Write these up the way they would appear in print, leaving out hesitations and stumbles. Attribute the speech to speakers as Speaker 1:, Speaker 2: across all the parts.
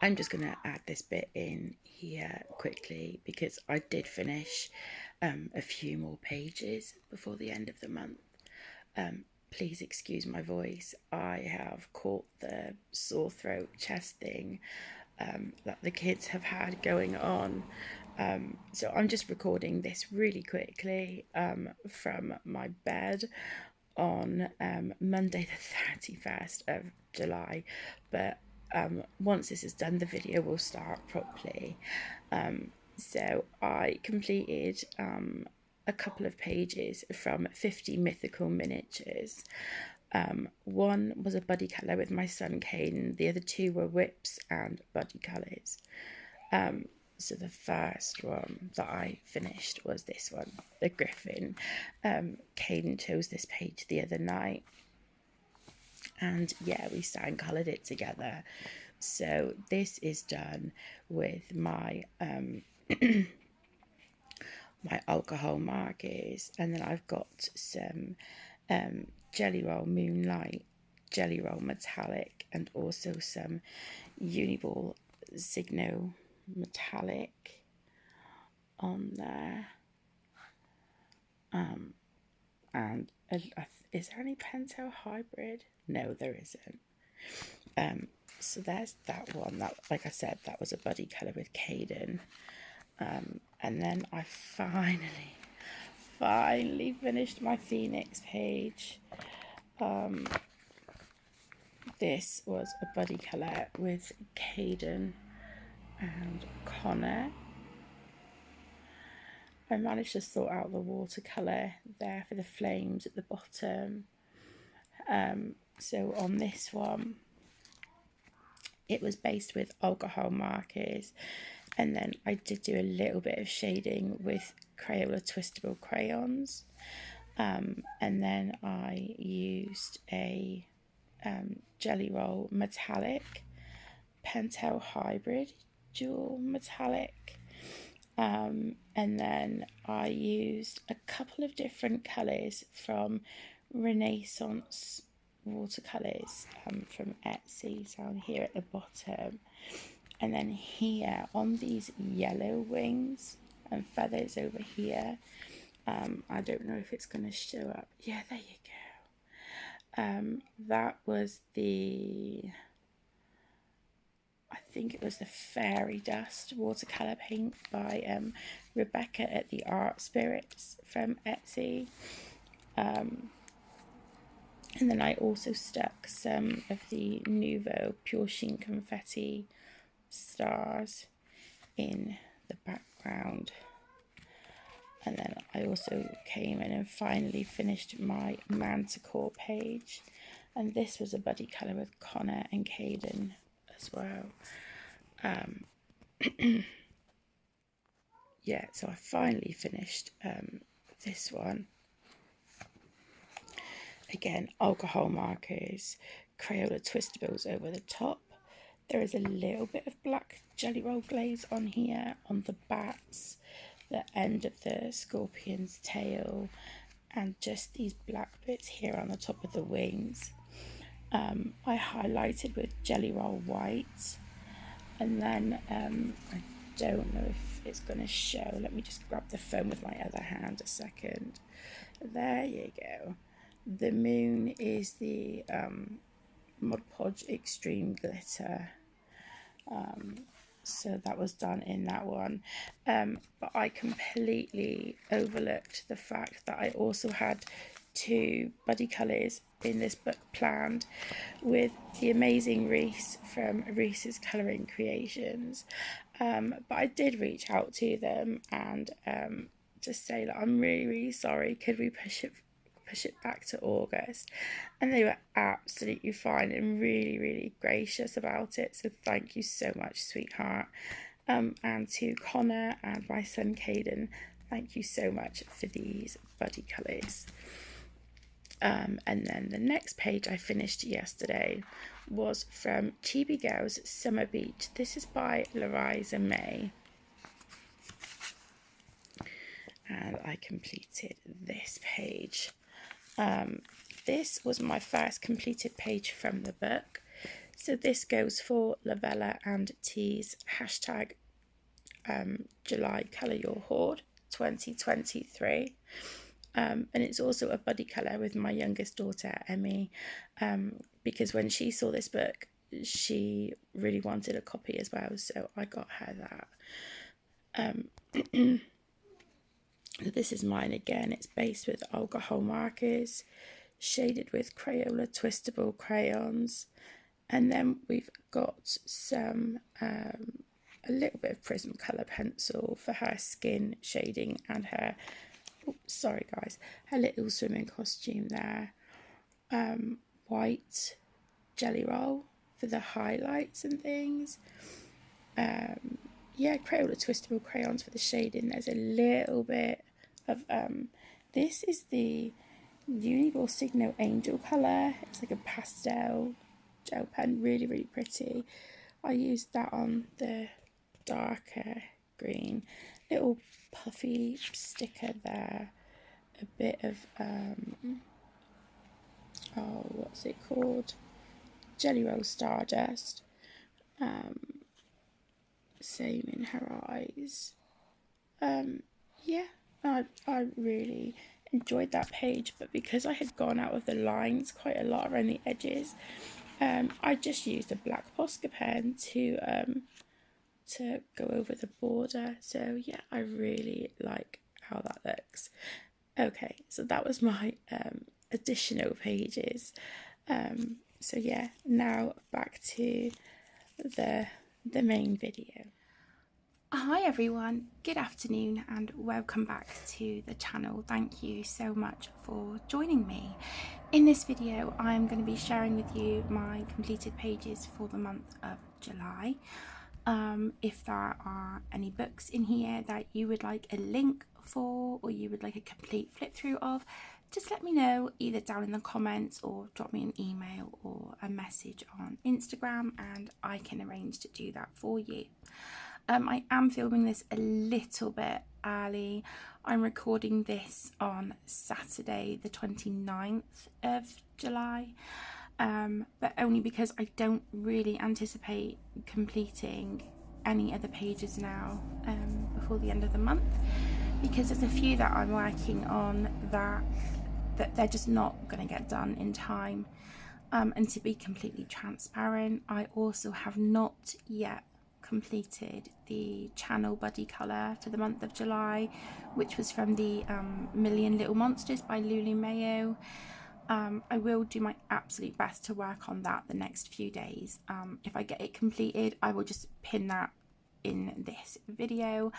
Speaker 1: I'm just going to add this bit in here quickly because I did finish a few more pages before the end of the month. Please excuse my voice. I have caught the sore throat chest thing that the kids have had going on. So I'm just recording this really quickly from my bed on Monday the 31st of July. But once this is done, the video will start properly. So I completed a couple of pages from 50 mythical miniatures. One was a buddy colour with my son Caden. The other two were whips and buddy colours. So the first one that I finished was this one, the Griffin. Caden chose this page the other night, and yeah, we sat and coloured it together. So this is done with my my alcohol markers, and then I've got some Jelly Roll Moonlight, Jelly Roll Metallic, and also some Uniball Signo Metallic on there. And is there any Pentel Hybrid? No, there isn't. So there's that one. That, like I said, that was a buddy colour with Caden. And then I finally finished my Phoenix page. This was a buddy colour with Caden and Connor. I managed to sort out the watercolour there for the flames at the bottom. So on this one, it was based with alcohol markers, and then I did do a little bit of shading with Crayola twistable crayons, and then I used a Jelly Roll Metallic, Pentel Hybrid Dual Metallic, and then I used a couple of different colours from Renaissance watercolours from Etsy down here at the bottom, and then here on these yellow wings and feathers over here, I don't know if it's going to show up. Yeah, there you go. That was I think it was the Fairy Dust watercolour paint by Rebecca at the Art Spirits from Etsy. And then I also stuck some of the Nuvo Pure Sheen Confetti stars in the background. And then I also came in and finally finished my Manticore page. And this was a buddy colour with Connor and Caden as well. Yeah, so I finally finished this one. Again, alcohol markers, Crayola Twistables over the top. There is a little bit of black Jelly Roll glaze on here on the bats, the end of the scorpion's tail, and just these black bits here on the top of the wings. I highlighted with Jelly Roll white, and then I don't know if it's going to show. Let me just grab the phone with my other hand a second. There you go. The moon is the Mod Podge Extreme Glitter. So that was done in that one. But I completely overlooked the fact that I also had two buddy colours in this book planned with the amazing Reese from Reese's Colouring Creations. But I did reach out to them and just say that I'm really sorry, could we push it back to August? And they were absolutely fine and really gracious about it, so thank you so much, sweetheart. And to Connor and my son Caden, thank you so much for these buddy colours. And then the next page I finished yesterday was from Chibi Girls Summer Beach. This is by Larisa May. And I completed this page. This was my first completed page from the book. So this goes for Lavella and T's hashtag July Colour Your Hoard 2023. And it's also a buddy colour with my youngest daughter, Emmy, because when she saw this book, she really wanted a copy as well, so I got her that. This is mine again. It's based with alcohol markers, shaded with Crayola twistable crayons, and then we've got some a little bit of Prismacolor pencil for her skin shading and her, sorry guys, her little swimming costume there. White jelly roll for the highlights and things. Yeah, Crayola twistable crayons for the shading. There's a little bit of this is the Uniball Signo Angel colour. It's like a pastel gel pen, really, really pretty. I used that on the darker green. Little puffy sticker there. A bit of, oh, what's it called? Jelly Roll Stardust. Same in her eyes. Yeah, I really enjoyed that page, but because I had gone out of the lines quite a lot around the edges, I just used a black Posca pen to go over the border. So yeah, I really like how that looks. Okay, so that was my additional pages. So yeah, now back to the main video. Hi everyone, good afternoon and welcome back to the channel. Thank you so much for joining me. In this video I'm going to be sharing with you my completed pages for the month of July. If there are any books in here that you would like a link for or you would like a complete flip through of, just let me know either down in the comments or drop me an email or a message on Instagram and I can arrange to do that for you. I am filming this a little bit early. I'm recording this on Saturday the 29th of July, but only because I don't really anticipate completing any other pages now before the end of the month, because there's a few that I'm working on that they're just not going to get done in time. And to be completely transparent, I also have not yet completed the channel buddy colour for the month of July, which was from the Million Little Monsters by Lulu Mayo. I will do my absolute best to work on that the next few days. If I get it completed, I will just pin that in this video,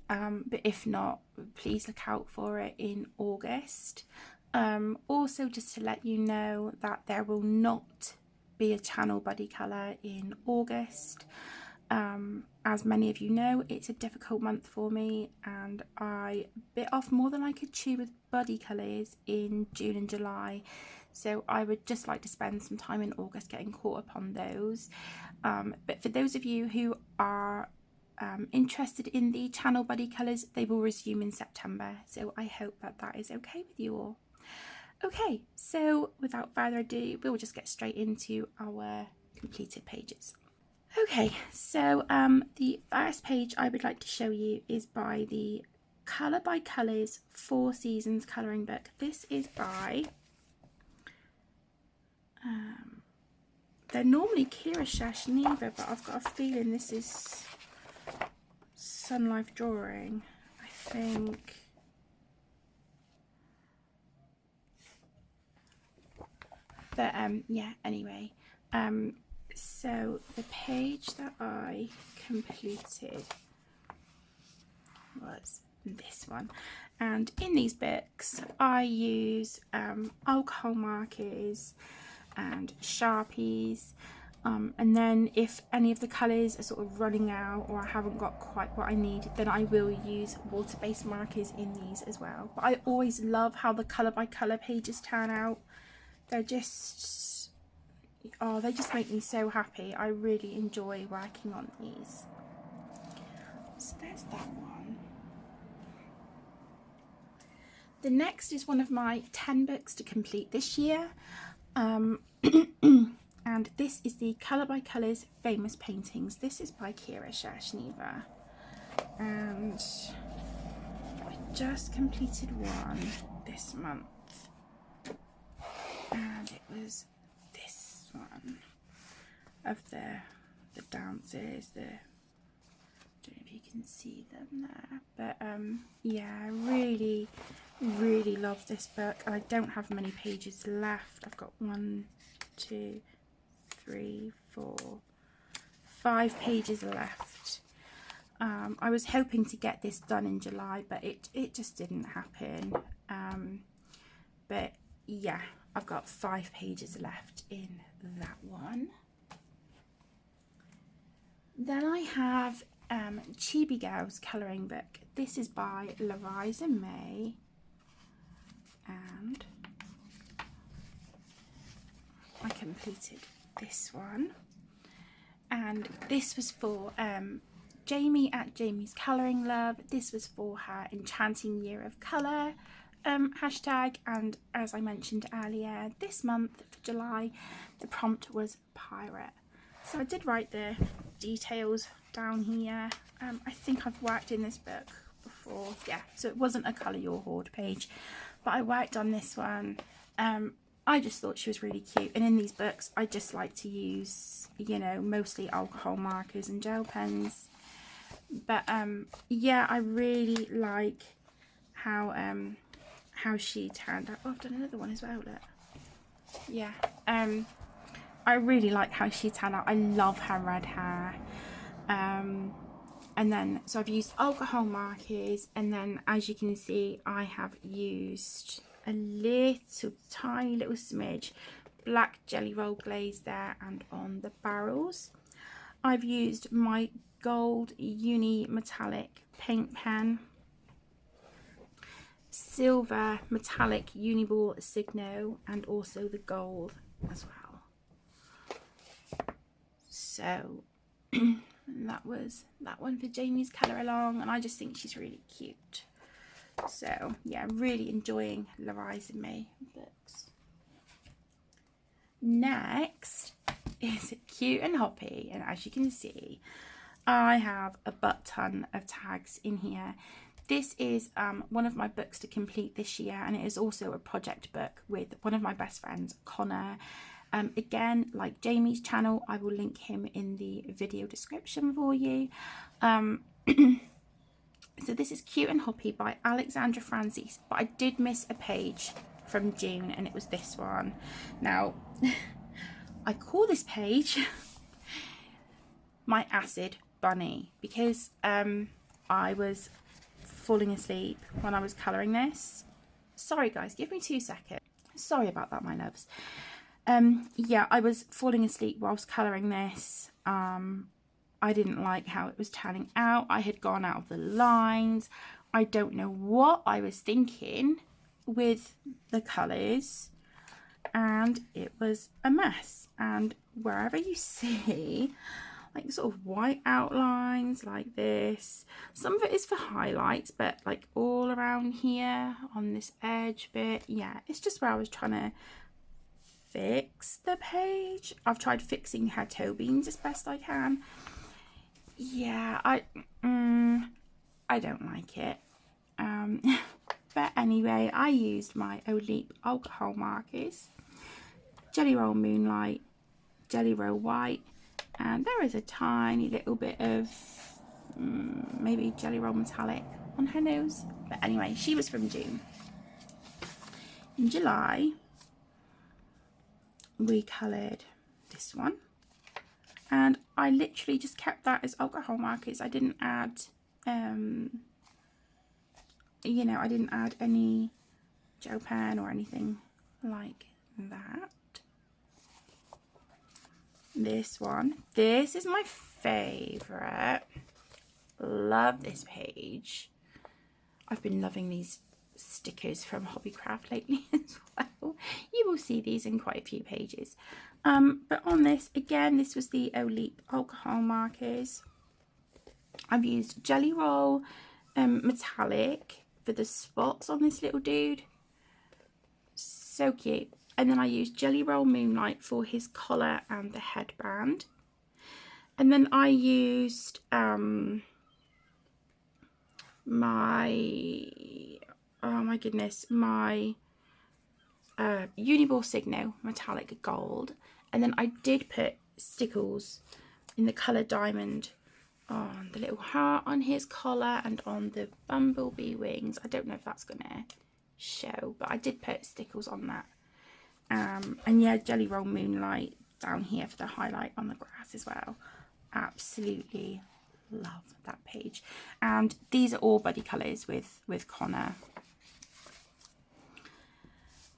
Speaker 1: but if not, please look out for it in August. Also, just to let you know that there will not be a channel buddy colour in August. As many of you know, it's a difficult month for me and I bit off more than I could chew with buddy colours in June and July, so I would just like to spend some time in August getting caught up on those. But for those of you who are interested in the channel buddy colours, they will resume in September, so I hope that that is okay with you all. Okay, so without further ado, we'll just get straight into our completed pages. Okay, so the first page I would like to show you is by the Colour by Colours 4 Seasons colouring book. This is by, they're normally Kira Shashneva, but I've got a feeling this is Sun Life Drawing, I think. But yeah, anyway. So the page that I completed was this one, and in these books I use alcohol markers and Sharpies, and then if any of the colours are sort of running out or I haven't got quite what I need, then I will use water-based markers in these as well. But I always love how the colour by colour pages turn out. They're just, oh, they just make me so happy. I really enjoy working on these. So there's that one. The next is one of my 10 books to complete this year.
Speaker 2: And this is the Colour by Colours Famous Paintings. This is by Kira Shashneva. And I just completed one this month. And it was this one of the dances, I don't know if you can see them there, but yeah, I really love this book. I don't have many pages left. I've got 1, 2, 3, 4, 5 pages left. I was hoping to get this done in July, but it just didn't happen. But yeah, I've got 5 pages left in that one. Then I have Chibi Girl's colouring book. This is by Larisa May, and I completed this one. And this was for Jamie at Jamie's Colouring Love. This was for her Enchanting Year of Colour hashtag, and as I mentioned earlier, this month for July the prompt was pirate. So I did write the details down here. I think I've worked in this book before, yeah, so it wasn't a Colour Your Hoard page, but I worked on this one. I just thought she was really cute, and in these books I just like to use, you know, mostly alcohol markers and gel pens. But yeah, I really like how she turned out. Oh, I've done another one as well, look. Yeah, I really like how she turned out. I love her red hair. And then, so I've used alcohol markers, and then as you can see, I have used a little tiny little smidge black Jelly Roll glaze there and on the barrels. I've used my gold uni metallic paint pen, silver metallic Uniball Signo, and also the gold as well. So that was that one for Jamie's Colour Along, and I just think she's really cute. So yeah, really enjoying Larisa May books. Next is Cute and Hoppy, and as you can see, I have a butt ton of tags in here. This is one of my books to complete this year, and it is also a project book with one of my best friends, Connor. Again, like Jamie's channel, I will link him in the video description for you. So this is Cute and Hoppy by Alexandra Francis, but I did miss a page from June, and it was this one. Now, I call this page my Acid Bunny because I was falling asleep when I was colouring this. Sorry guys, give me 2 seconds. Sorry about that, my loves. Yeah, I was falling asleep whilst colouring this. I didn't like how it was turning out. I had gone out of the lines. I don't know what I was thinking with the colours, and it was a mess. And wherever you see like sort of white outlines like this, some of it is for highlights, but like all around here on this edge bit, yeah, it's just where I was trying to fix the page. I've tried fixing her toe beans as best I can. Yeah, I don't like it. But anyway, I used my Olip alcohol markers, Jelly Roll Moonlight, Jelly Roll White, and there is a tiny little bit of maybe Jelly Roll Metallic on her nose. But anyway, she was from June. In July, we coloured this one, and I literally just kept that as alcohol markers. I didn't add you know, I didn't add any gel pen or anything like that. This one, this is my favourite. Love this page. I've been loving these stickers from Hobbycraft lately as well. You will see these in quite a few pages. But on this, again, this was the Olip alcohol markers. I've used Jelly Roll Metallic for the spots on this little dude. So cute. And then I used Jelly Roll Moonlight for his collar and the headband. And then I used my Uniball Signo metallic gold, and then I did put stickles in the colour diamond on the little heart on his collar and on the bumblebee wings. I don't know if that's gonna show, but I did put stickles on that. And yeah, Jelly Roll Moonlight down here for the highlight on the grass as well. Absolutely love that page. And these are all buddy colours with Connor.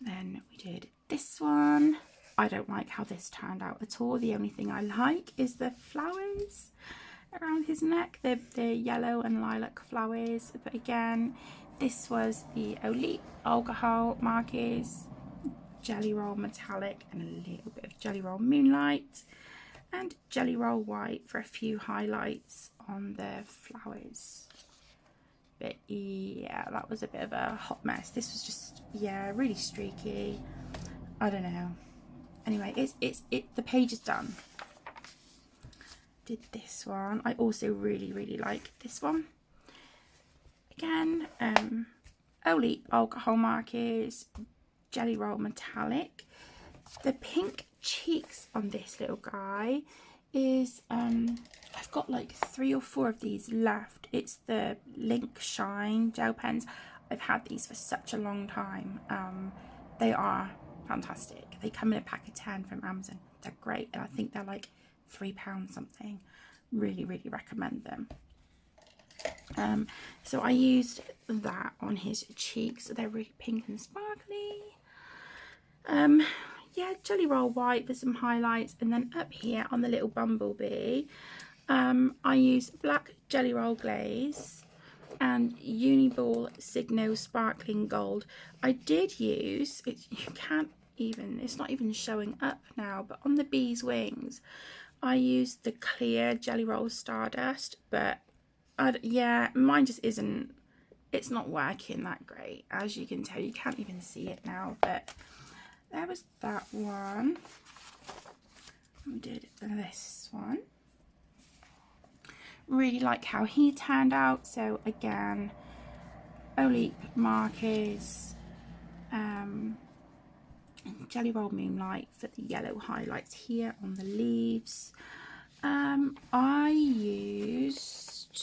Speaker 2: Then we did this one. I don't like how this turned out at all. The only thing I like is the flowers around his neck. They're yellow and lilac flowers. But again, this was the Olip Alcohol Markers Jelly Roll Metallic and a little bit of Jelly Roll Moonlight and Jelly Roll White for a few highlights on the flowers. But yeah, that was a bit of a hot mess. This was just, yeah, really streaky. I don't know. Anyway, the page is done. Did this one. I also really like this one. Again, Olip Alcohol Markers Jelly Roll Metallic. The pink cheeks on this little guy is I've got like 3 or 4 of these left. It's the Link Shine gel pens. I've had these for such a long time. They are fantastic. They come in a pack of 10 from Amazon. They're great, and I think they're like £3 something. Really recommend them. So I used that on his cheeks. They're really pink and sparkly. Yeah, Jelly Roll White for some highlights, and then up here on the little bumblebee, I used black Jelly Roll Glaze and Uniball Signo Sparkling Gold. I did use it. It's not even showing up now, but on the bee's wings, I used the clear Jelly Roll Stardust, but yeah, mine just isn't. It's not working that great, as you can tell. You can't even see it now, but there was that one. We did this one. Really like how he turned out. So again, Olip Markers, Jelly Roll Moonlight for the yellow highlights here on the leaves. I used,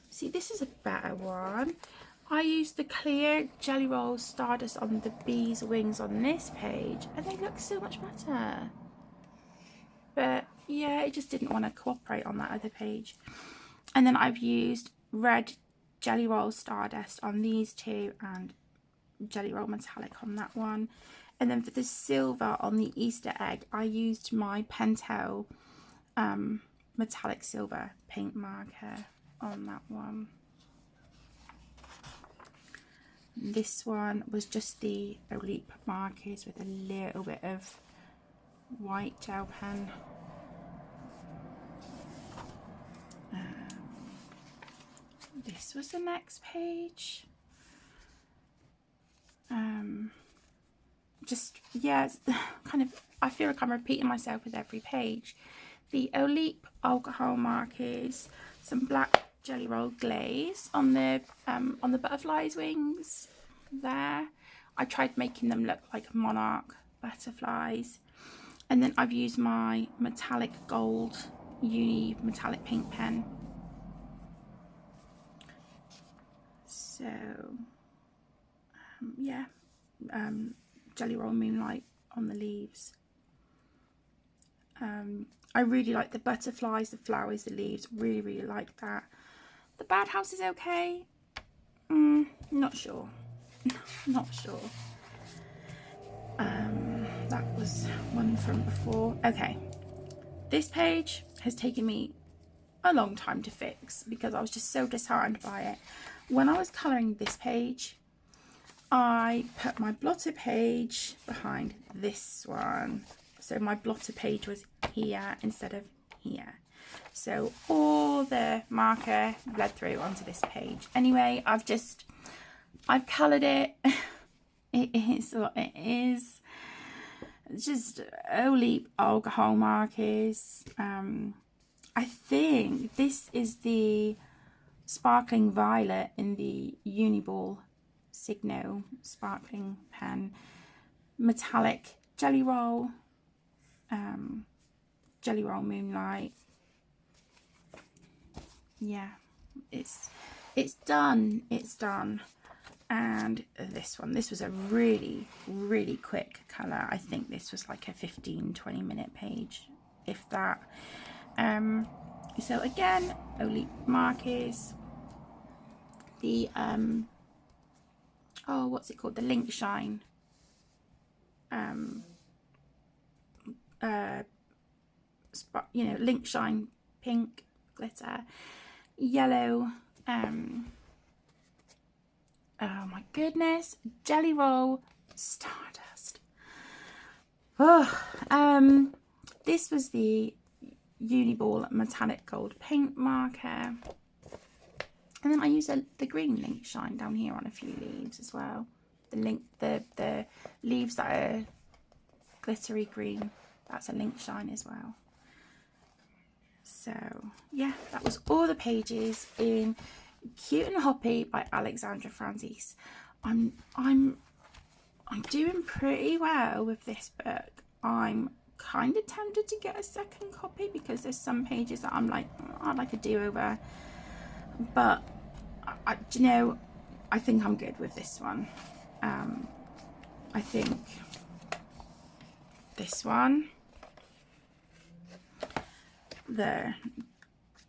Speaker 2: see, this is a better one. I used the clear Jelly Roll Stardust on the bee's wings on this page, and they look so much better. But yeah, it just didn't want to cooperate on that other page. And then I've used red Jelly Roll Stardust on these 2 and Jelly Roll Metallic on that one. And then for the silver on the Easter egg, I used my Pentel metallic silver paint marker on that one. This one was just the Olip markers with a little bit of white gel pen. This was the next page. Just, yeah, it's kind of, I feel like I'm repeating myself with every page. The Olip Alcohol Markers, some black Jelly Roll Glaze on the butterflies' wings there. I tried making them look like monarch butterflies. And then I've used my metallic gold uni metallic pink pen. So yeah, Jelly Roll Moonlight on the leaves. I really like the butterflies, the flowers, the leaves. Really like that. The birdhouse is okay. Not sure. Not sure. That was one from before. Okay, this page has taken me a long time to fix because I was just so disheartened by it. When I was colouring this page, I put my blotter page behind this one. So my blotter page was here instead of here. So all the marker bled through onto this page. Anyway, I've coloured it. It is what it is. just Olip alcohol markers. I think this is the sparkling violet in the Uniball Signo sparkling pen. Metallic Jelly Roll, Jelly Roll Moonlight. Yeah, it's done. It's done. And this one, this was a really quick colour. I think this was like a 15-20 minute page, if that. So again, Olip markers. The oh, what's it called? The Link Shine. You know, Link Shine pink glitter, yellow. Oh my goodness, Jelly Roll Stardust. Oh, this was the Uniball metallic gold paint marker, and then I used the green Link Shine down here on a few leaves as well. The leaves that are glittery green, that's a Link Shine as well. So yeah, that was all the pages in Cute and Hoppy by Alexandra Franzese. I'm doing pretty well with this book. I'm kind of tempted to get a second copy because there's some pages that I'm like, I'd like a do-over, but do you know, I think I'm good with this one. I think this one, the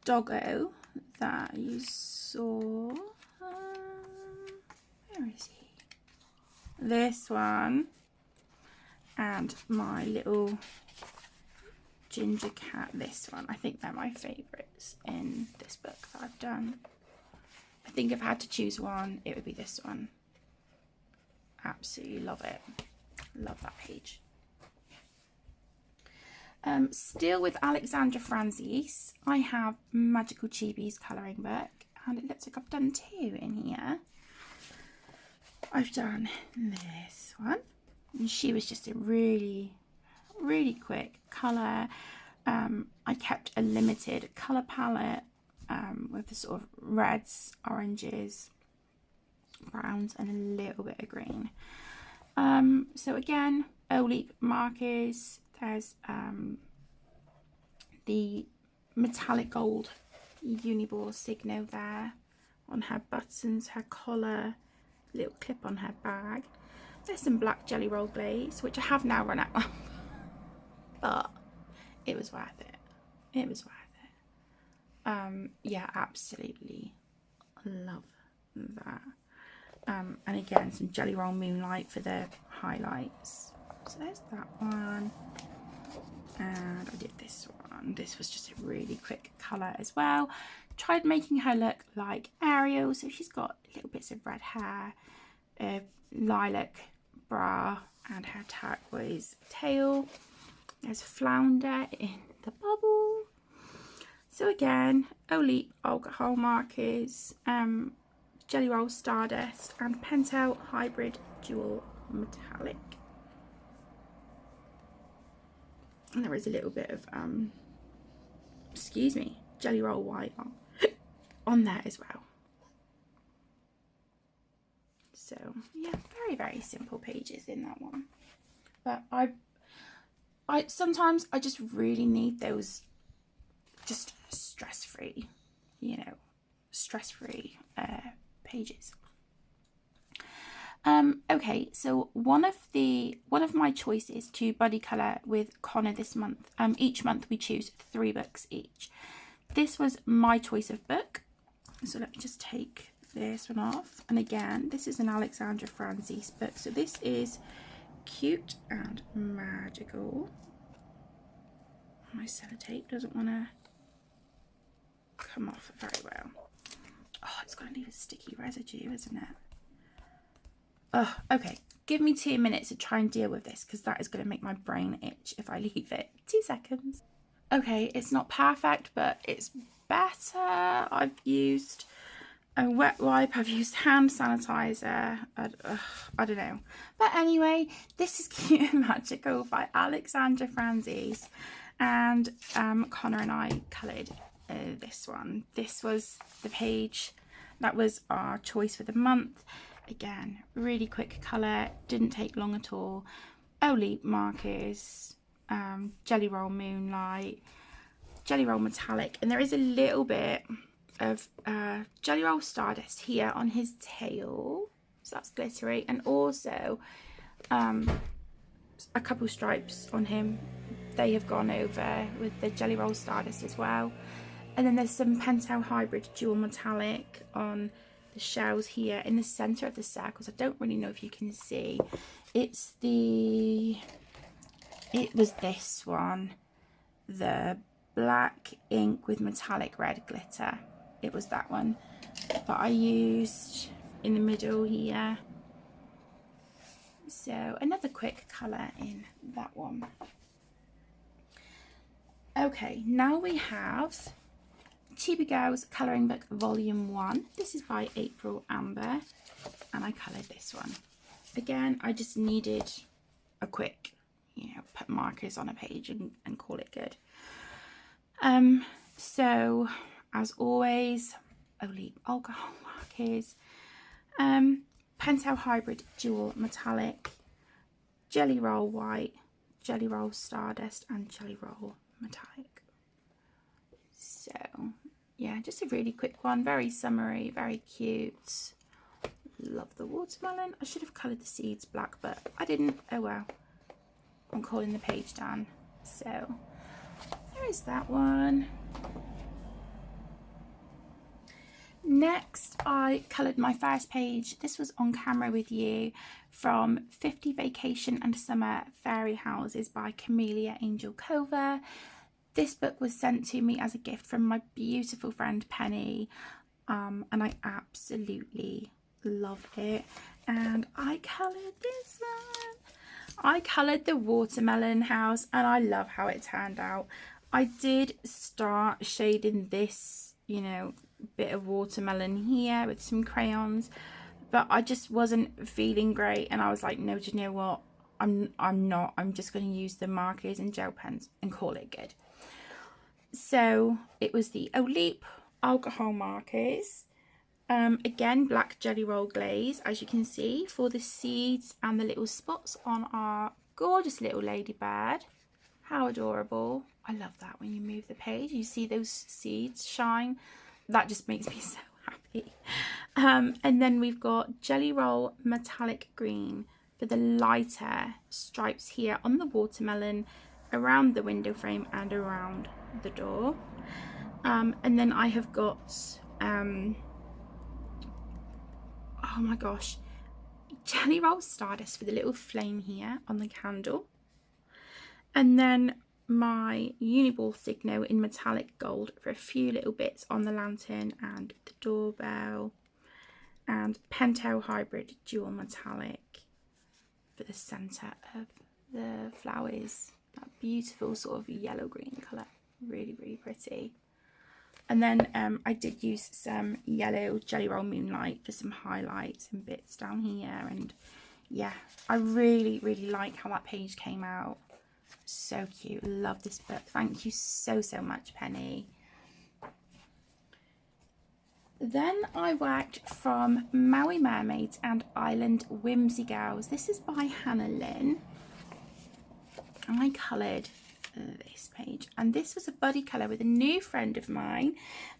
Speaker 2: doggo that you saw, where is he? This one, and my little ginger cat, this one. I think they're my favourites in this book that I've done. I think if I had to choose one, it would be this one. Absolutely love it. Love that page. Still with Alexandra Franzese, I have Magical Chibi's colouring book, and it looks like I've done two in here. I've done this one, and she was just a really quick colour. I kept a limited colour palette with the sort of reds, oranges, browns, and a little bit of green. So again, Olip markers. There's the metallic gold Uniball Signo there on her buttons, her collar, little clip on her bag. There's some black Jelly Roll glaze, which I have now run out of, but it was worth it. It was worth it. Yeah, absolutely love that. And again, some Jelly Roll Moonlight for the highlights. So there's that one, and I did this one. This was just a really quick colour as well. Tried making her look like Ariel, so she's got little bits of red hair, a lilac bra, and her turquoise tail. There's Flounder in the bubble. So again, Olip alcohol markers, Jelly Roll Stardust, and Pentel Hybrid Dual Metallic. And there is a little bit of excuse me, Jelly Roll White on there as well. So yeah, very simple pages in that one. But I sometimes I just really need those just stress-free, you know, stress-free pages. Okay, so one of my choices to buddy colour with Connor this month. Each month we choose 3 books each. This was my choice of book. So let me just take this one off. And again, this is an Alexandra Franzese book. So this is Cute and Magical. My sellotape doesn't want to come off very well. Oh, it's going to leave a sticky residue, isn't it? Oh, okay, give me 2 minutes to try and deal with this, because that is going to make my brain itch if I leave it. 2 seconds. Okay, it's not perfect, but it's better. I've used a wet wipe. I've used hand sanitizer. I don't know. But anyway, this is Cute and Magical by Alexandra Franzese. And Connor and I coloured this one. This was the page that was our choice for the month. Again, really quick colour, didn't take long at all. Olip markers, Jelly Roll Moonlight, Jelly Roll Metallic, and there is a little bit of Jelly Roll Stardust here on his tail, so that's glittery, and also a couple stripes on him. They have gone over with the Jelly Roll Stardust as well. And then there's some Pentel Hybrid Dual Metallic on the shells here in the centre of the circles. I don't really know if you can see. It was this one, the black ink with metallic red glitter. It was that one that I used in the middle here. So another quick colour in that one. Okay, now we have Chibi Girls Colouring Book Volume 1. This is by April Amber, and I coloured this one. Again, I just needed a quick, put markers on a page and call it good. So, as always, Olip alcohol markers, Pentel Hybrid Dual Metallic, Jelly Roll White, Jelly Roll Stardust, and Jelly Roll Metallic. So, yeah, just a really quick one, very summery, very cute. Love the watermelon. I should have coloured the seeds black, but I didn't. Oh well. I'm calling the page down. So, there is that one. Next, I coloured my first page. This was On Camera With You from 50 Vacation and Summer Fairy Houses by Camellia Angel Cover. This book was sent to me as a gift from my beautiful friend Penny, and I absolutely love it. And I coloured this one. I coloured the watermelon house, and I love how it turned out. I did start shading this, bit of watermelon here with some crayons, but I just wasn't feeling great, and I was like, no, do you know what? I'm just going to use the markers and gel pens and call it good. So it was the Olip alcohol markers. Again, black Jelly Roll glaze, as you can see, for the seeds and the little spots on our gorgeous little ladybird. How adorable. I love that when you move the page, you see those seeds shine. That just makes me so happy. And then we've got Jelly Roll Metallic Green for the lighter stripes here on the watermelon, around the window frame and around the door. And then I have got oh my gosh, Jelly Roll Stardust for the little flame here on the candle, and then my Uniball Signo in metallic gold for a few little bits on the lantern and the doorbell, and Pentel Hybrid Dual Metallic for the centre of the flowers. That beautiful sort of yellow green colour, really pretty. And then I did use some yellow Jelly Roll Moonlight for some highlights and bits down here. And yeah, I really like how that page came out. So cute. Love this book. Thank you so much, Penny. Then I worked from Maui Mermaids and Island Whimsy Girls. This is by Hannah Lynn. And I coloured this page, and this was a buddy colour with a new friend of mine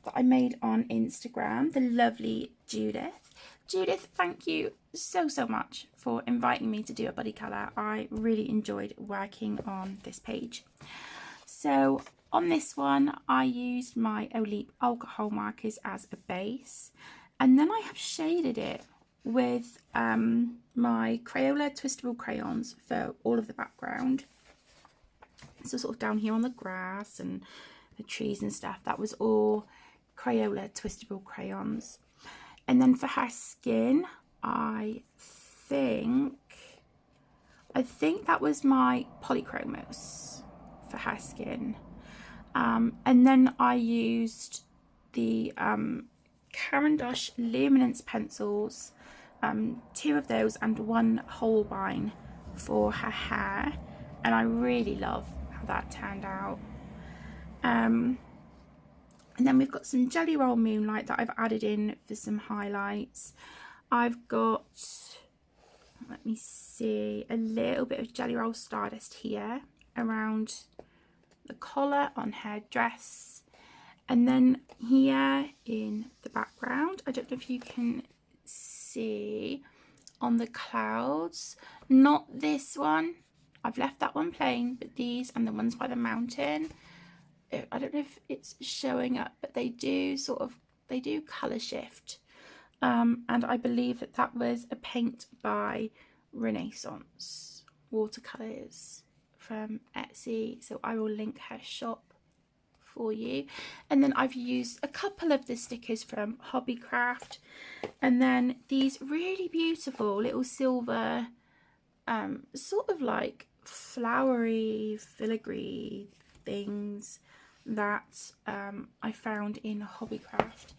Speaker 2: that I made on Instagram, the lovely Judith. Judith, thank you so much for inviting me to do a buddy colour. I really enjoyed working on this page. So on this one I used my Olip alcohol markers as a base, and then I have shaded it with my Crayola twistable crayons for all of the background. So sort of down here on the grass and the trees and stuff, that was all Crayola twistable crayons. And then for her skin, I think that was my Polychromos for her skin. And then I used the Caran d'Ache Luminance pencils, 2 of those and 1 Holbein for her hair, and I really love how that turned out. And then we've got some Jelly Roll Moonlight that I've added in for some highlights. I've got, let me see, a little bit of Jelly Roll Stardust here around the collar on her dress. And then here in the background, I don't know if you can see on the clouds, not this one, I've left that one plain, but these and the ones by the mountain, I don't know if it's showing up, but they do colour shift. And I believe that that was a paint by Renaissance Watercolours from Etsy, so I will link her shop for you. And then I've used a couple of the stickers from Hobbycraft, and then these really beautiful little silver sort of like flowery filigree things that I found in Hobbycraft.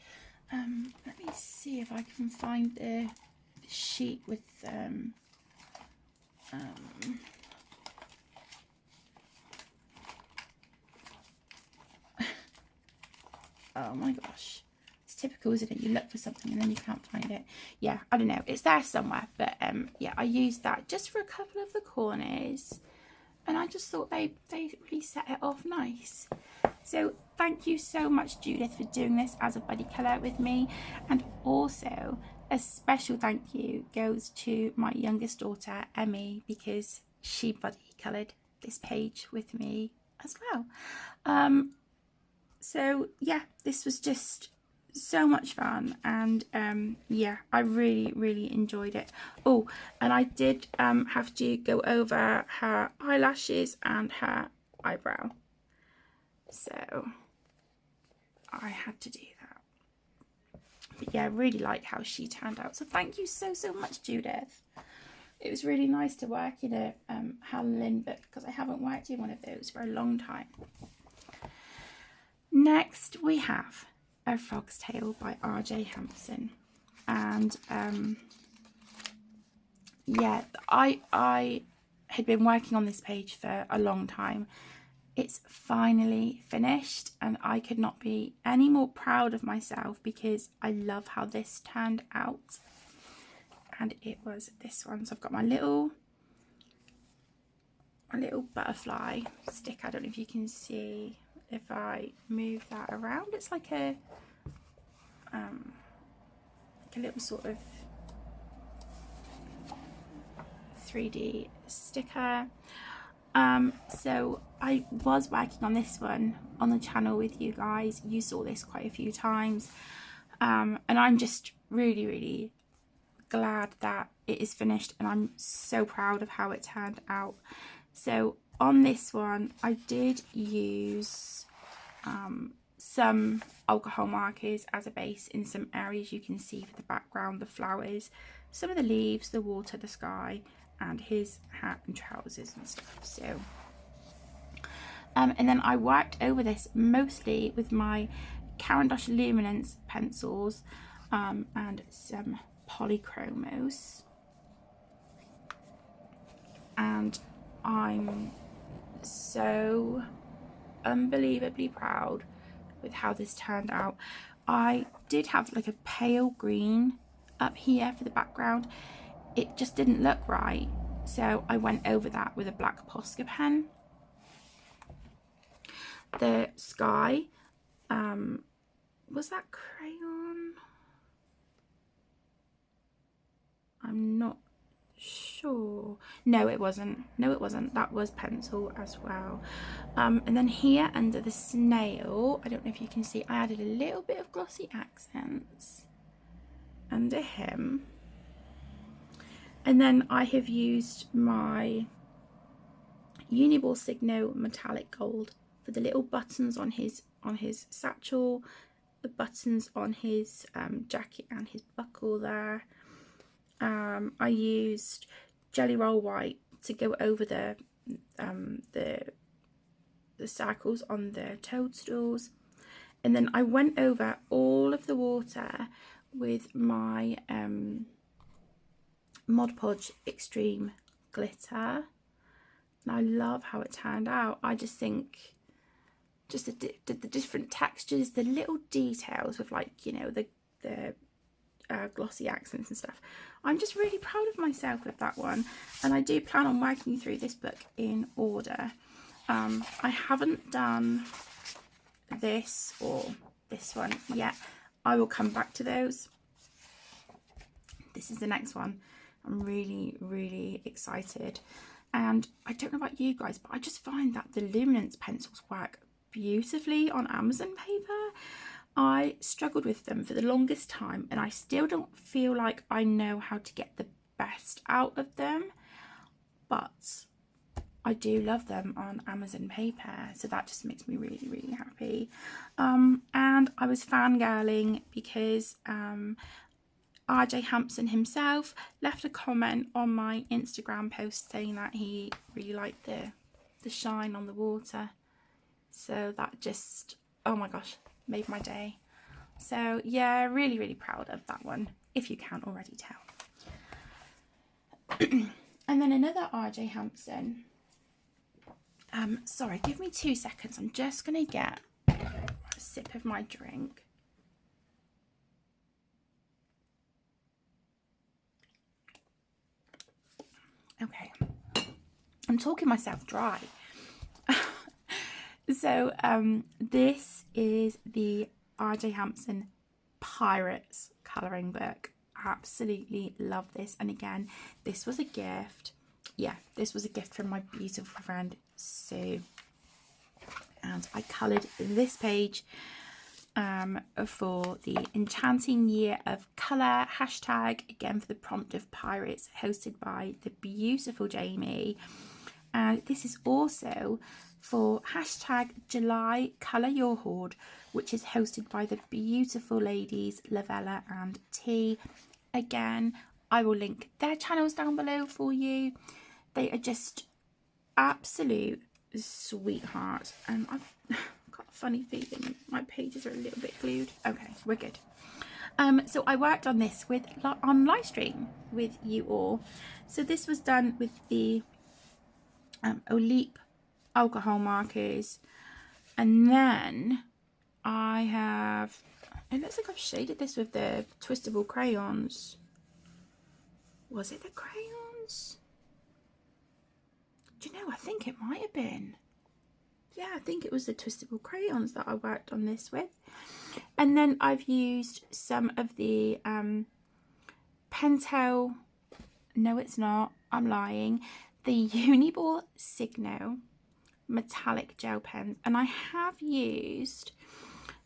Speaker 2: Let me see if I can find the sheet with oh my gosh, it's typical, isn't it? You look for something and then you can't find it. Yeah, I don't know, it's there somewhere, but yeah, I used that just for a couple of the corners, and I just thought they really set it off nice. So thank you so much, Judith, for doing this as a buddy colour with me, and also a special thank you goes to my youngest daughter Emmy, because she buddy coloured this page with me as well. So yeah, this was just so much fun, and yeah, I really enjoyed it. Oh, and I did have to go over her eyelashes and her eyebrow, so I had to do that. But yeah, I really like how she turned out, so thank you so much, Judith. It was really nice to work in a Helen Lynn book, because I haven't worked in one of those for a long time. Next we have A Frog's Tale by R.J. Hampson, and yeah, I had been working on this page for a long time. It's finally finished, and I could not be any more proud of myself, because I love how this turned out. And it was this one. So I've got my little butterfly stick. I don't know if you can see if I move that around. It's like a little sort of 3D sticker. So I was working on this one on the channel with you guys. You saw this quite a few times, and I'm just really glad that it is finished, and I'm so proud of how it turned out. So on this one I did use some alcohol markers as a base in some areas. You can see for the background, the flowers, some of the leaves, the water, the sky, and his hat and trousers and stuff. So and then I worked over this mostly with my Caran d'Ache Luminance pencils and some Polychromos, and I'm so unbelievably proud with how this turned out. I did have like a pale green up here for the background. It just didn't look right, so I went over that with a black Posca pen. The sky, was that crayon? I'm not sure. No, it wasn't. That was pencil as well. And then here under the snail, I don't know if you can see, I added a little bit of glossy accents under him. And then I have used my Uniball Signo metallic gold for the little buttons on his satchel, the buttons on his jacket and his buckle there. I used Jelly Roll White to go over the circles on the toadstools, And then I went over all of the water with my Mod Podge Extreme glitter, and I love how it turned out. I just think just the different textures, the little details with, like, you know, the glossy accents and stuff. I'm just really proud of myself with that one, and I do plan on working you through this book in order. I haven't done this or this one yet. I will come back to those. This is the next one. I'm really excited, and I don't know about you guys, but I just find that the Luminance pencils work beautifully on Amazon paper. I struggled with them for the longest time, and I still don't feel like I know how to get the best out of them, but I do love them on Amazon paper, so that just makes me really happy. And I was fangirling because RJ Hampson himself left a comment on my Instagram post saying that he really liked the shine on the water. So that just, oh my gosh, made my day. So yeah, really proud of that one, if you can't already tell. And then another RJ Hampson. Sorry, give me 2 seconds. I'm just going to get a sip of my drink. Okay, I'm talking myself dry. So this is the RJ Hampson Pirates colouring book. Absolutely love this, and again, this was a gift. Yeah, this was a gift from my beautiful friend Sue, and I coloured this page for the Enchanting Year of Colour hashtag, again for the prompt of Pirates, hosted by the beautiful Jamie. And this is also for hashtag July Colour Your Hoard, which is hosted by the beautiful ladies Lavella and T. Again, I will link their channels down below for you. They are just absolute sweethearts, and I've got a funny feeling my pages are a little bit glued. Okay, we're good. So I worked on this on live stream with you all. So this was done with the Olip alcohol markers, and then I have, it looks like I've shaded this with the twistable crayons. Was it the crayons? Do you know, I think it might have been. Yeah, I think it was the twistable crayons that I worked on this with. And then I've used some of the Pentel, no it's not, I'm lying, the Uniball Signo metallic gel pens, and I have used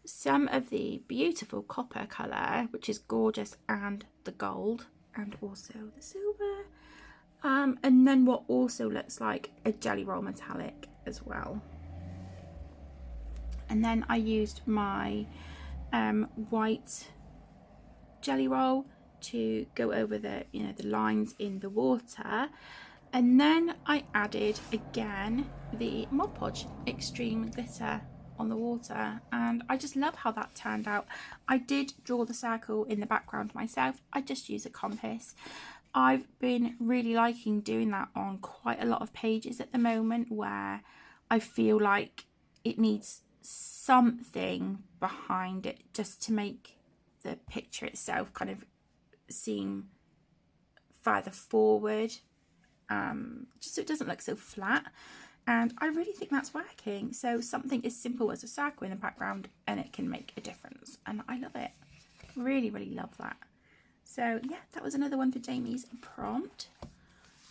Speaker 2: some of the beautiful copper colour, which is gorgeous, and the gold, and also the silver, and then what also looks like a Jelly Roll metallic as well. And then I used my white Jelly Roll to go over the, you know, the lines in the water. And then I added again the Mod Podge Extreme glitter on the water, and I just love how that turned out. I did draw the circle in the background myself. I just use a compass. I've been really liking doing that on quite a lot of pages at the moment, where I feel like it needs something behind it just to make the picture itself kind of seem further forward, just so it doesn't look so flat. And I really think that's working. So something as simple as a circle in the background, and it can make a difference, and I love it. Really love that. So yeah, that was another one for Jamie's prompt.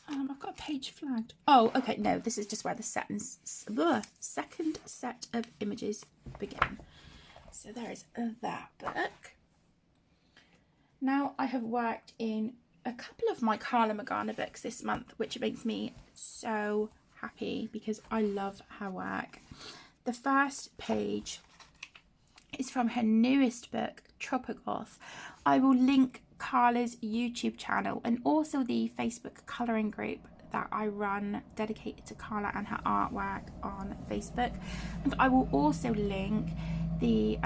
Speaker 2: I've got a page flagged. Oh, okay, no, this is just where the second set of images begin. So there is that book. Now I have worked in a couple of my Carla Magana books this month, which makes me so happy because I love her work. The first page is from her newest book, Tropigoth. I will link Carla's YouTube channel and also the Facebook colouring group that I run dedicated to Carla and her artwork on Facebook. And I will also link the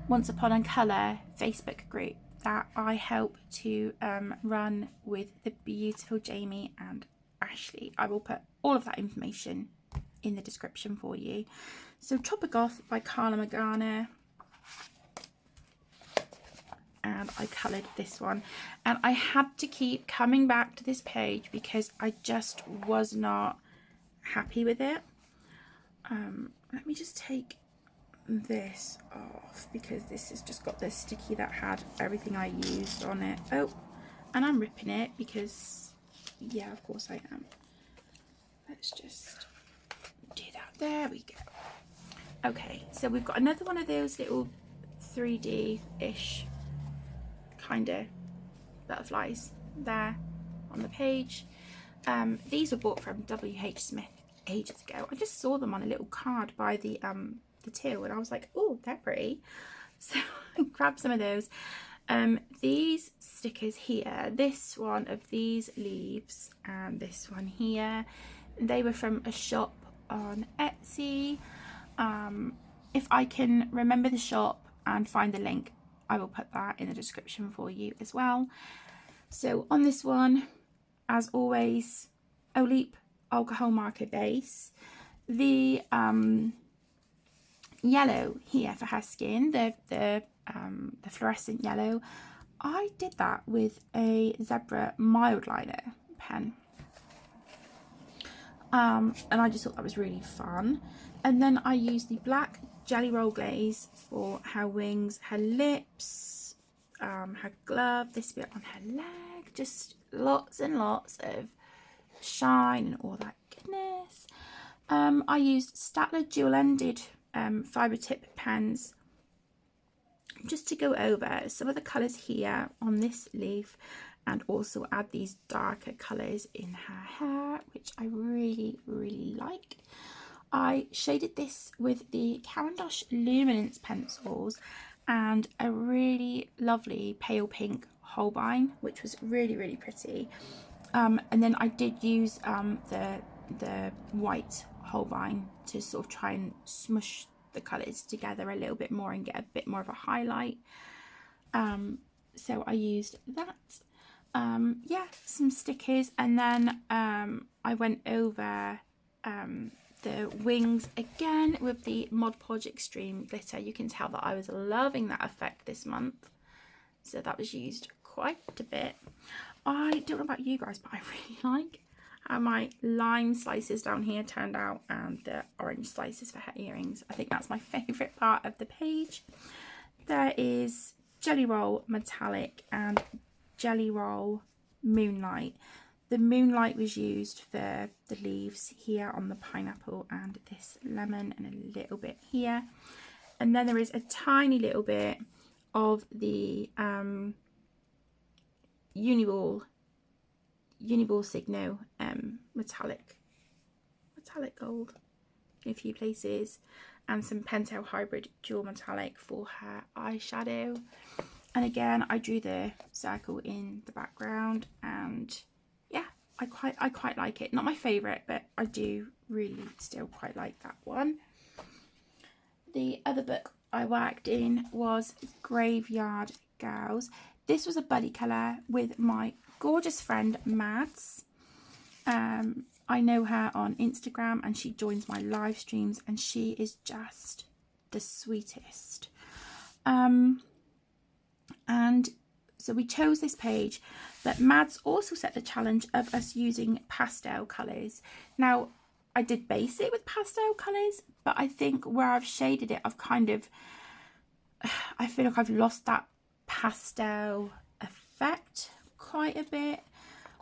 Speaker 2: Once Upon a Colour Facebook group that I help to run with the beautiful Jamie and Ashley. I will put all of that information in the description for you. So Tropigoth by Carla Magana, and I coloured this one, and I had to keep coming back to this page because I just was not happy with it. Let me just take this off because this has just got the sticky that had everything I used on it. Oh, and I'm ripping it because, yeah, of course I am. Let's just do that. There we go. Okay, so we've got another one of those little 3D-ish kind of butterflies there on the page. These were bought from WH Smith ages ago. I just saw them on a little card by the till, and I was like, oh, they're pretty. So I grabbed some of those. These stickers here, this one of these leaves and this one here, they were from a shop on Etsy. If I can remember the shop and find the link, I will put that in the description for you as well. So on this one, as always, Olip alcohol marker base. The yellow here for her skin, the fluorescent yellow, I did that with a Zebra mild liner pen. And I just thought that was really fun. And then I used the black Jelly Roll Glaze for her wings, her lips, her glove, this bit on her leg, just lots and lots of shine and all that goodness. I used Staedtler dual-ended fibre tip pens just to go over some of the colours here on this leaf, and also add these darker colours in her hair, which I really, really like. I shaded this with the Caran d'Ache Luminance pencils and a really lovely pale pink Holbein, which was really, really pretty. And then I did use the white Holbein to sort of try and smush the colours together a little bit more and get a bit more of a highlight. So I used that. Yeah, some stickers, and then I went over the wings again with the Mod Podge Extreme glitter. You can tell that I was loving that effect this month, so that was used quite a bit. I don't know about you guys, but I really like how my lime slices down here turned out and the orange slices for her earrings. I think that's my favourite part of the page. There is Jelly Roll Metallic and Jelly Roll Moonlight. The Moonlight was used for the leaves here on the pineapple and this lemon, and a little bit here. And then there is a tiny little bit of the Uniball Signo metallic gold in a few places, and some Pentel Hybrid Dual Metallic for her eyeshadow. And again, I drew the circle in the background, and yeah, I quite like it. Not my favourite, but I do really still quite like that one. The other book I worked in was Graveyard Girls. This was a buddy colour with my gorgeous friend Mads. I know her on Instagram and she joins my live streams, and she is just the sweetest. And so we chose this page, but Mads also set the challenge of us using pastel colours. Now, I did base it with pastel colours, but I think where I've shaded it, I've kind of, I feel like I've lost that pastel effect quite a bit,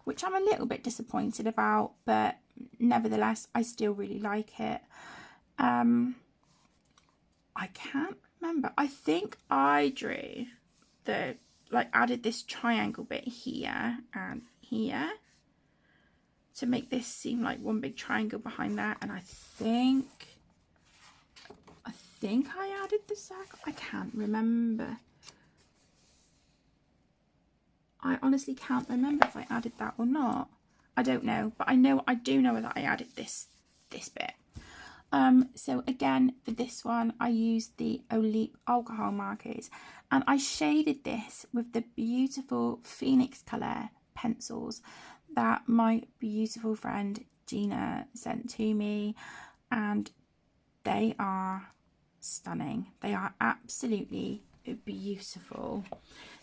Speaker 2: which I'm a little bit disappointed about, but nevertheless, I still really like it. I can't remember. I think I drew added this triangle bit here and here to make this seem like one big triangle behind that, and I think I added the circle. I can't remember. I honestly can't remember if I added that or not. I don't know, but I do know that I added this bit. So again, for this one, I used the Olip alcohol markers, and I shaded this with the beautiful Phoenix colour pencils that my beautiful friend Gina sent to me, and they are stunning. They are absolutely beautiful.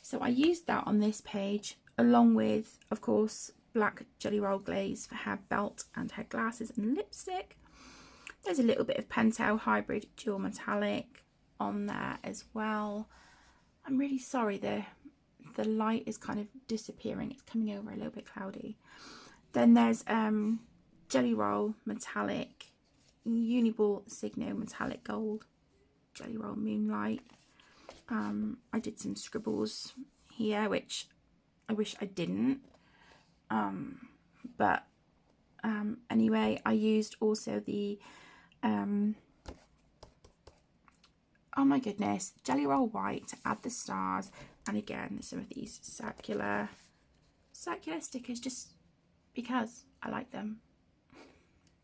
Speaker 2: So I used that on this page, along with, of course, black Jelly Roll glaze for her belt and her glasses and lipstick. There's a little bit of Pentel Hybrid Dual Metallic on there as well. I'm really sorry, the light is kind of disappearing. It's coming over a little bit cloudy. Then there's Jelly Roll Metallic, Uniball Signo Metallic Gold, Jelly Roll Moonlight. I did some scribbles here, which I wish I didn't. But anyway, I used also the oh my goodness, Jelly Roll White to add the stars, and again some of these circular stickers, just because I like them.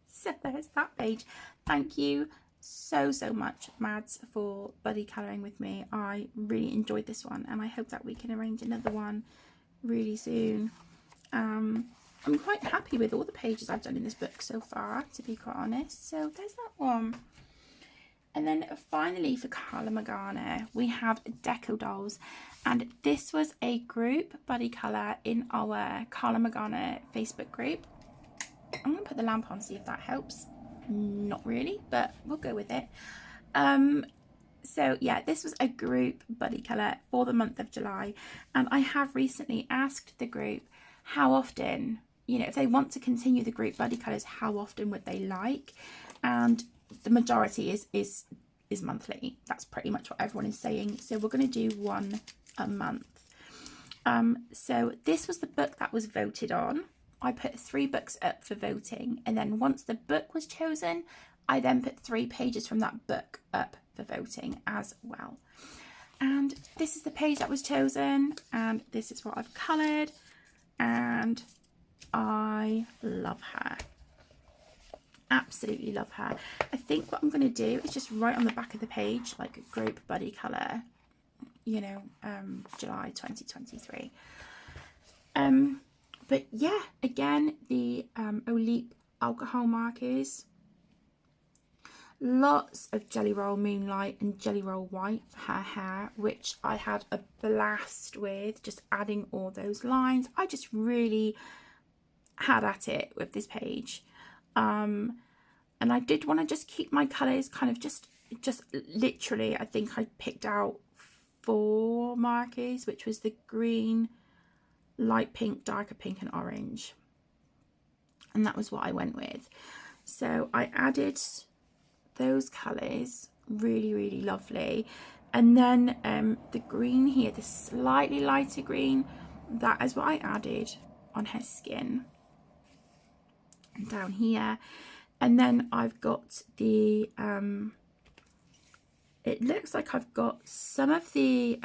Speaker 2: So there's that page. Thank you so much, Mads, for buddy colouring with me. I really enjoyed this one, and I hope that we can arrange another one really soon. I'm quite happy with all the pages I've done in this book so far, to be quite honest. So there's that one. And then finally for Carla Magana, we have Deco Dolls. And this was a group buddy colour in our Carla Magana Facebook group. I'm going to put the lamp on, see if that helps. Not really, but we'll go with it. So yeah, this was a group buddy colour for the month of July. And I have recently asked the group how often, you know, if they want to continue the group buddy colours, how often would they like? And the majority is monthly. That's pretty much what everyone is saying. So we're going to do one a month. So this was the book that was voted on. I put 3 books up for voting, and then once the book was chosen, I then put 3 pages from that book up for voting as well. And this is the page that was chosen, and this is what I've coloured, and I love her. Absolutely love her. I think what I'm going to do is just write on the back of the page, like a group buddy colour, you know, July 2023. But yeah, again, the Olip alcohol markers. Lots of Jelly Roll Moonlight and Jelly Roll White for her hair, which I had a blast with, just adding all those lines. I just really had at it with this page. And I did want to just keep my colours kind of just literally, I think I picked out 4 markers, which was the green, light pink, darker pink and orange. And that was what I went with. So I added those colours, really lovely. And then the green here, the slightly lighter green, that is what I added on her skin. And down here. And then I've got the, it looks like I've got some of the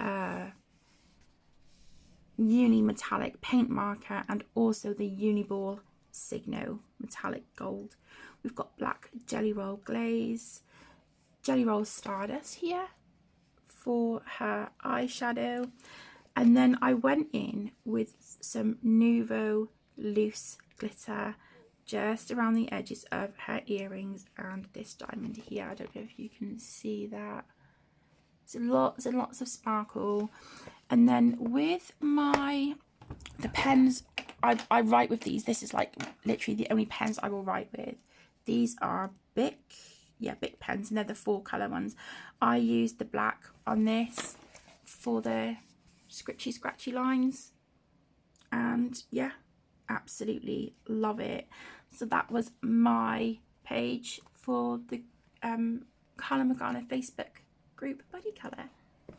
Speaker 2: Uni Metallic paint marker and also the Uniball Signo Metallic Gold. We've got black Jelly Roll glaze, Jelly Roll Stardust here for her eyeshadow. And then I went in with some Nuvo loose glitter just around the edges of her earrings and this diamond here. I don't know if you can see that. So lots and lots of sparkle. And then with the pens, I write with these. This is like literally the only pens I will write with. These are Bic pens, and they're the 4 colour ones. I used the black on this for the scratchy lines. And yeah, absolutely love it. So that was my page for the Carla Magana Facebook group buddy colour,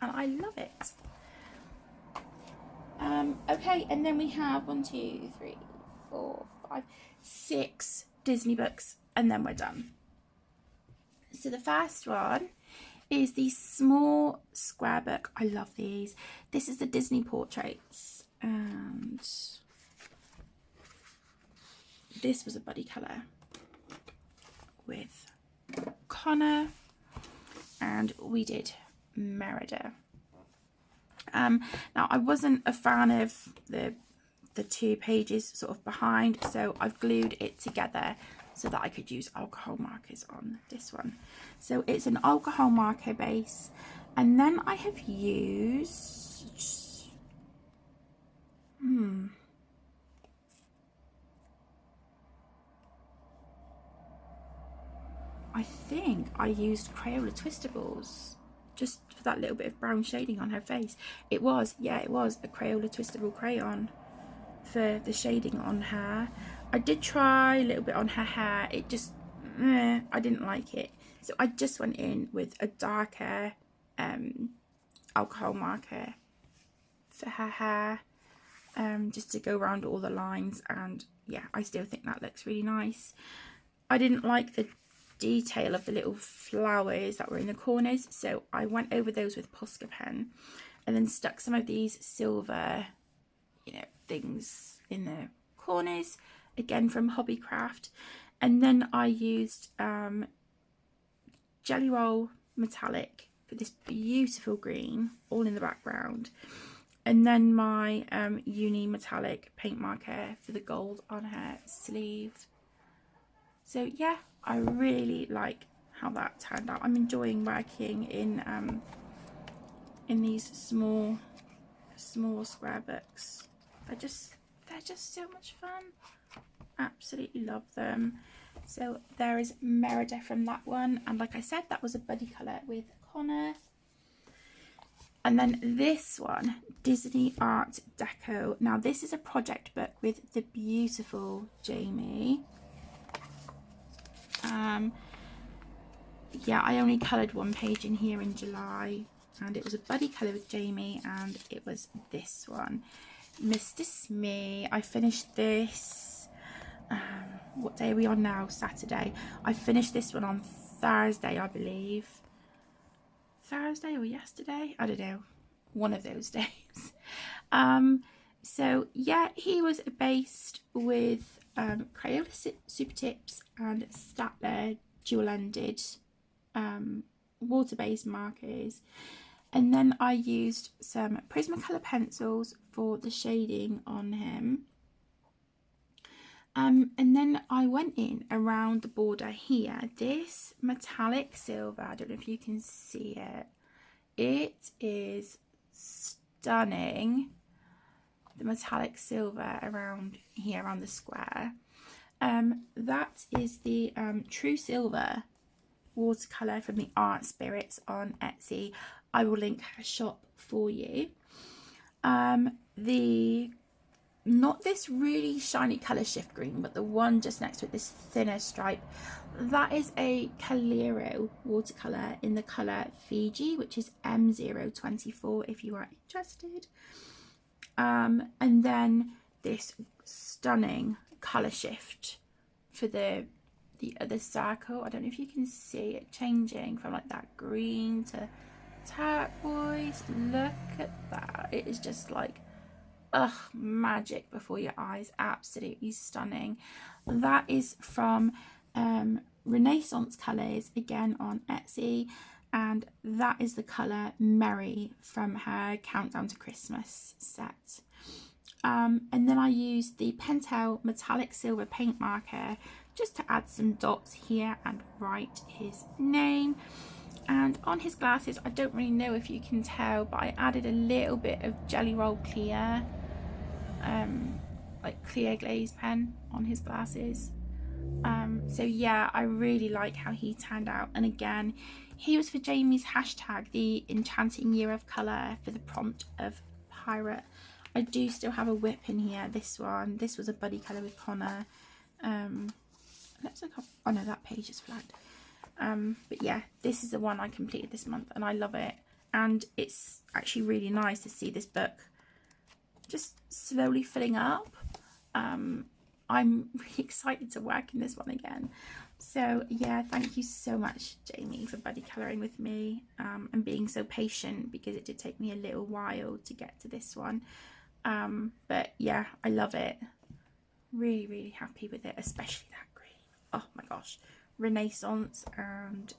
Speaker 2: and I love it. Okay, and then we have 1, 2, 3, 4, 5, 6 Disney books, and then we're done. So the first one is the small square book. I love these. This is the Disney portraits, and this was a buddy colour with Connor, and we did Merida. Now I wasn't a fan of the 2 pages sort of behind, so I've glued it together so that I could use alcohol markers on this one. So it's an alcohol marker base, and then I have used I think I used Crayola Twistables just for that little bit of brown shading on her face. It was a Crayola Twistable crayon for the shading on her. I did try a little bit on her hair. It just, I didn't like it. So I just went in with a darker alcohol marker for her hair, just to go around all the lines. And yeah, I still think that looks really nice. I didn't like the detail of the little flowers that were in the corners, so I went over those with Posca pen and then stuck some of these silver, things in the corners, again from Hobbycraft. And then I used Jelly Roll Metallic for this beautiful green, all in the background. And then my Uni Metallic paint marker for the gold on her sleeve. So yeah, I really like how that turned out. I'm enjoying working in these small square books. They're just so much fun. Absolutely love them. So there is Merida from that one, and like I said, that was a buddy colour with Connor. And then this one, Disney Art Deco. Now this is a project book with the beautiful Jamie. Yeah, I only coloured 1 page in here in July, and it was a buddy colour with Jamie, and it was this one, Mr. Smee. I finished this, what day are we on now? Saturday. I finished this one on Thursday, I believe. Thursday or yesterday? I don't know. One of those days. So yeah, he was based with Crayola Super Tips and Staedtler dual-ended water-based markers, and then I used some Prismacolor pencils for the shading on him, and then I went in around the border here. This metallic silver, I don't know if you can see it, it is stunning. The metallic silver around here, around the square, that is the True Silver watercolor from the Art Spirits on Etsy. I will link her shop for you. Not this really shiny color shift green, but the one just next to it, this thinner stripe, that is a Calero watercolor in the color Fiji, which is M024 if you are interested. And then this stunning color shift for the other circle. I don't know if you can see it changing from like that green to turquoise. Look at that. It is just like, magic before your eyes. Absolutely stunning. That is from Renaissance Colors, again on Etsy, and that is the colour Merry from her Countdown to Christmas set. And then I used the Pentel metallic silver paint marker just to add some dots here and write his name. And on his glasses, I don't really know if you can tell, but I added a little bit of Jelly Roll Clear, like clear glaze pen on his glasses. So yeah, I really like how he turned out. And again, he was for Jamie's hashtag, the Enchanting Year of Colour, for the prompt of Pirate. I do still have a whip in here. This one, this was a buddy colour with Connor. Let's look up. Oh no, that page is flagged. But yeah, this is the one I completed this month, and I love it. And it's actually really nice to see this book just slowly filling up. I'm really excited to work in this one again. So yeah, thank you so much, Jamie, for buddy colouring with me, and being so patient, because it did take me a little while to get to this one. But yeah, I love it. Really, really happy with it, especially that green. Oh my gosh, Renaissance and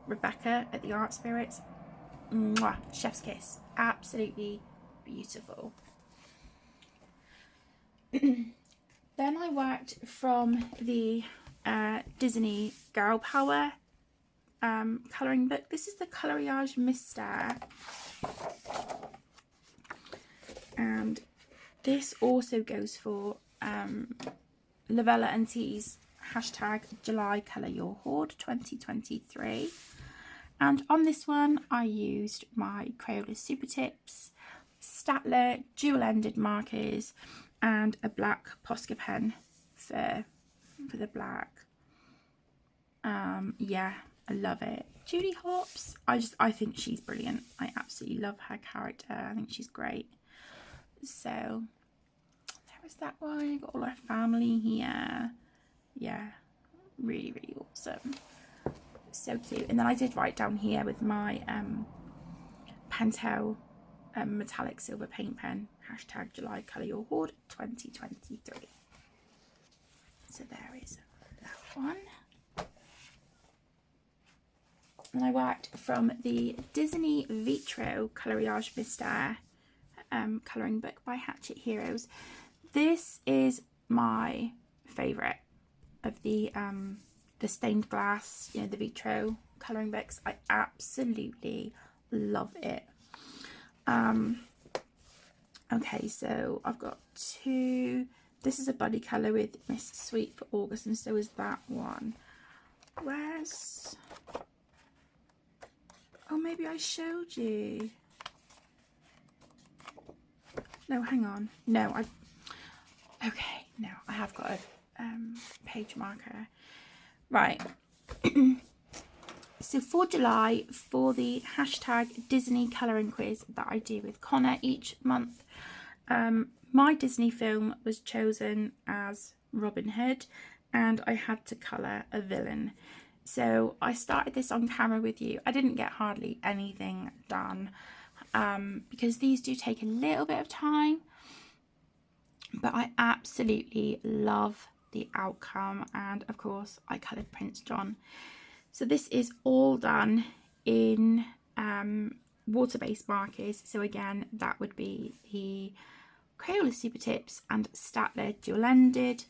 Speaker 2: Rebecca at the Art Spirits. Mwah, chef's kiss. Absolutely beautiful. Then I worked from the Disney Girl Power colouring book. This is the Coloriage Mystère. And this also goes for Lavella and T's hashtag July Colour Your Hoard 2023. And on this one, I used my Crayola Super Tips, Staedtler dual-ended markers, and a black Posca pen for the black. Yeah, I love it. Judy Hopps, I think she's brilliant. I absolutely love her character. I think she's great. So there was that one. Got all our family here. Yeah, really, really awesome. So cute. And then I did write down here with my Pentel metallic silver paint pen, hashtag July Colour Your Hoard 2023. So there is that one. And I worked from the Disney Vitro Coloriage Mystère colouring book by Hachette Heroes. This is my favourite of the stained glass, you know, the Vitro colouring books. I absolutely love it. Okay, so I've got two. This is a buddy colour with Miss Sweet for August, and so is that one. Where's... Oh, maybe I showed you. No, hang on. No, okay, no, I have got a page marker. Right. So for July, for the hashtag Disney colouring quiz that I do with Connor each month, my Disney film was chosen as Robin Hood, and I had to colour a villain. So I started this on camera with you. I didn't get hardly anything done because these do take a little bit of time, but I absolutely love the outcome. And of course I coloured Prince John. So this is all done in water-based markers. So again, that would be the Crayola Super Tips and Staedtler dual-ended.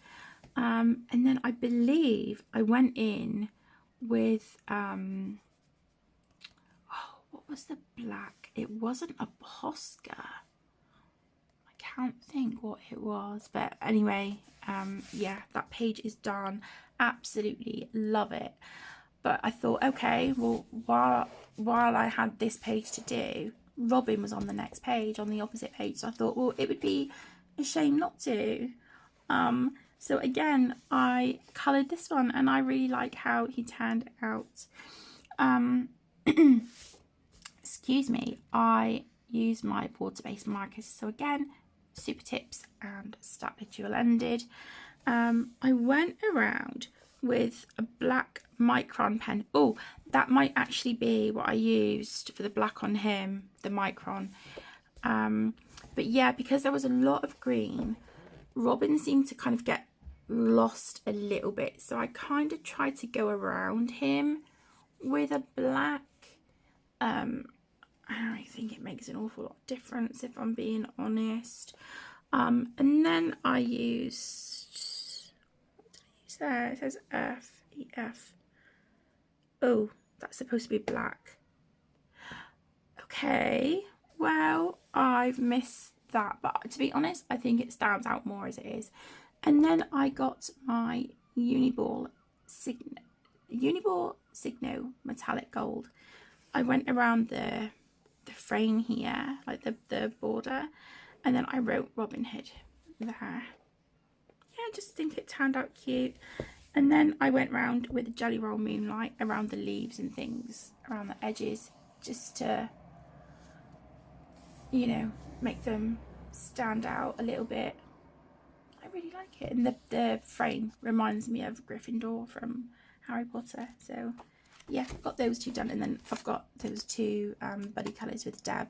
Speaker 2: And then I believe I went in with what was the black? It wasn't a Posca. I can't think what it was, but anyway, yeah, that page is done. Absolutely love it. But I thought, okay, well, while I had this page to do, Robin was on the next page, on the opposite page. So I thought, well, it would be a shame not to. So again, I coloured this one, and I really like how he turned out. Excuse me, I used my water-based markers. So again, Super Tips and Staedtler dual-ended. I went around with a black Micron pen. Oh, that might actually be what I used for the black on him, the Micron. But yeah, because there was a lot of green, Robin seemed to kind of get lost a little bit. So I kind of tried to go around him with a black. I don't think it makes an awful lot of difference, if I'm being honest. And then I used, what did I use there? It says F, E-F. Oh, that's supposed to be black. Okay, well, I've missed that, but to be honest, I think it stands out more as it is. And then I got my Uniball Signo metallic gold. I went around the frame here, like the border, and then I wrote Robin Hood there. Yeah, I just think it turned out cute. And then I went round with the Jelly Roll Moonlight around the leaves and things, around the edges, just to, you know, make them stand out a little bit. I really like it. And the frame reminds me of Gryffindor from Harry Potter. So yeah, I've got those two done. And then I've got those two buddy colours with Deb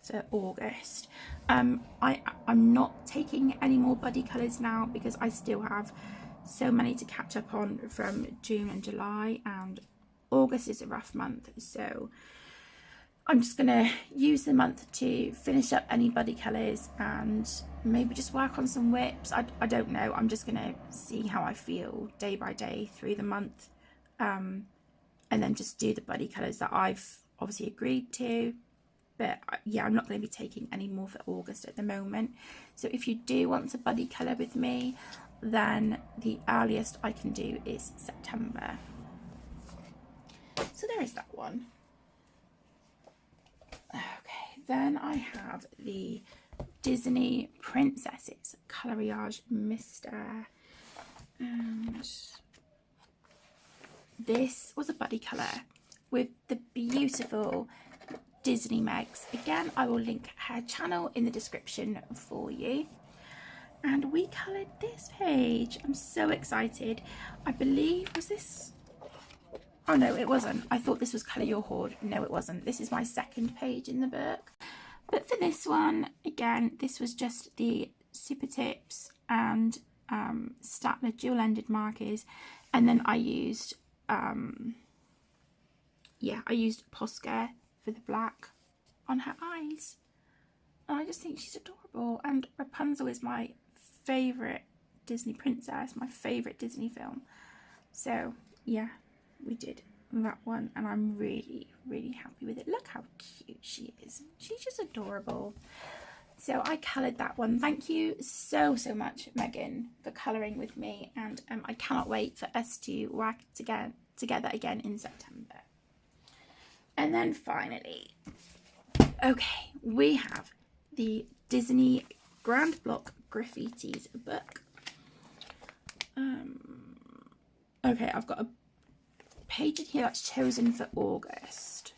Speaker 2: for August. I'm not taking any more buddy colours now because I still have so many to catch up on from June and July, and August is a rough month, so I'm just going to use the month to finish up any buddy colours and maybe just work on some whips. I don't know. I'm just going to see how I feel day by day through the month, and then just do the buddy colours that I've obviously agreed to. But yeah, I'm not going to be taking any more for August at the moment. So if you do want to buddy colour with me, then the earliest I can do is September. So there is that one. Okay, then I have the Disney Princesses Coloriage Mister. And this was a buddy colour with the beautiful Disney Megs. Again, I will link her channel in the description for you. And we coloured this page. I'm so excited. I believe, was this? Oh no, it wasn't. I thought this was Colour Your Hoard. No, it wasn't. This is my second page in the book. But for this one, again, this was just the Super Tips and Staedtler dual-ended markers. And then I used, I used Posca for the black on her eyes. And I just think she's adorable. And Rapunzel is my favourite Disney princess, my favourite Disney film. So yeah, we did that one and I'm really, really happy with it. Look how cute she is. She's just adorable. So I coloured that one. Thank you so much, Megan, for colouring with me. And I cannot wait for us to work together again in September. And then finally, okay, we have the Disney Grand Block Graffitis book. Okay, I've got a page in here that's chosen for August.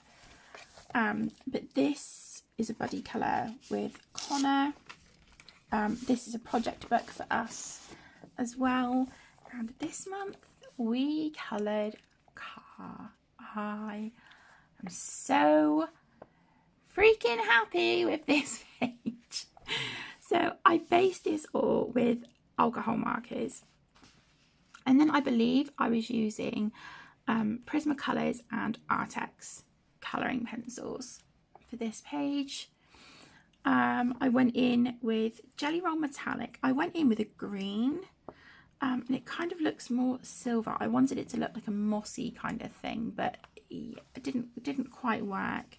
Speaker 2: But this is a buddy colour with Connor. This is a project book for us as well. And this month we coloured Car. I'm so freaking happy with this page. So I based this all with alcohol markers. And then I believe I was using Prismacolors and Artex colouring pencils for this page. I went in with Jelly Roll Metallic. I went in with a green. And it kind of looks more silver. I wanted it to look like a mossy kind of thing, but it didn't quite work.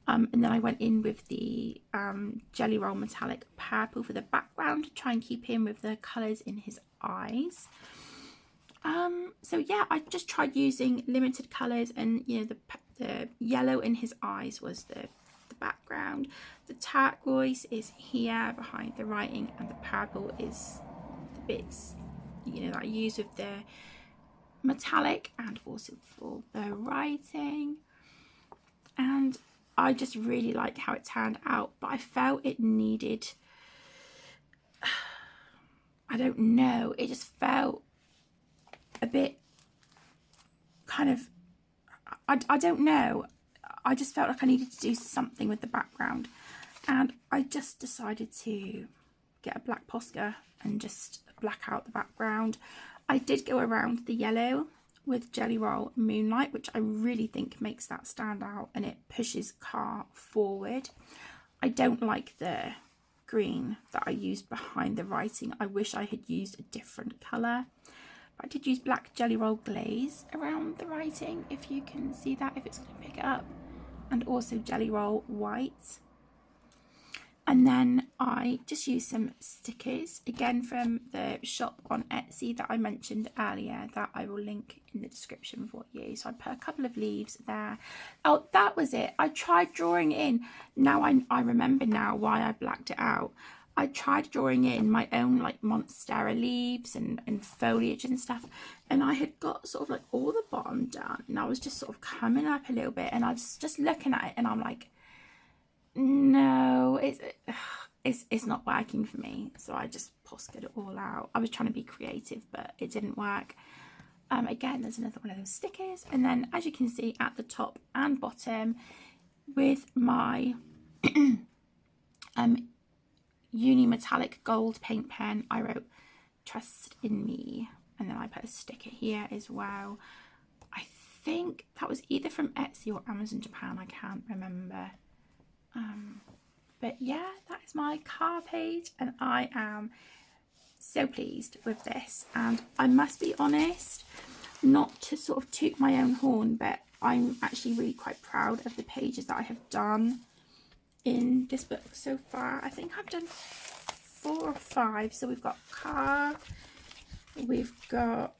Speaker 2: And then I went in with the Jelly Roll Metallic Purple for the background to try and keep in with the colours in his eyes. So yeah, I just tried using limited colours, and you know, the yellow in his eyes was the background. The turquoise is here behind the writing, and the purple is the bits, you know, that I use with the metallic and also for the writing. And I just really like how it turned out, but I felt it needed, I don't know, it just felt a bit kind of, I don't know, I just felt like I needed to do something with the background, and I just decided to get a black Posca and just black out the background. I did go around the yellow with Jelly Roll Moonlight, which I really think makes that stand out and it pushes Car forward. I don't like the green that I used behind the writing. I wish I had used a different colour. But I did use black Jelly Roll Glaze around the writing, if you can see that, if it's going to pick it up. And also Jelly Roll White. And then I just used some stickers, again from the shop on Etsy that I mentioned earlier, that I will link in the description for you. So I put a couple of leaves there. Oh, that was it. I tried drawing in. Now I remember now why I blacked it out. I tried drawing in my own like Monstera leaves and foliage and stuff. And I had got sort of like all the bottom done. And I was just sort of coming up a little bit. And I was just looking at it and I'm like, no, it's not working for me. So I just Posca'd it all out. I was trying to be creative, but it didn't work. Again, there's another one of those stickers. And then as you can see at the top and bottom with my Uni Metallic Gold paint pen, I wrote "Trust in Me." and then I put a sticker here as well. I think that was either from Etsy or Amazon Japan, I can't remember. But yeah, that is my car page, and I am so pleased with this. And I must be honest, not to sort of toot my own horn, but I'm actually really quite proud of the pages that I have done in this book so far. I think I've done 4 or 5. So we've got car, we've got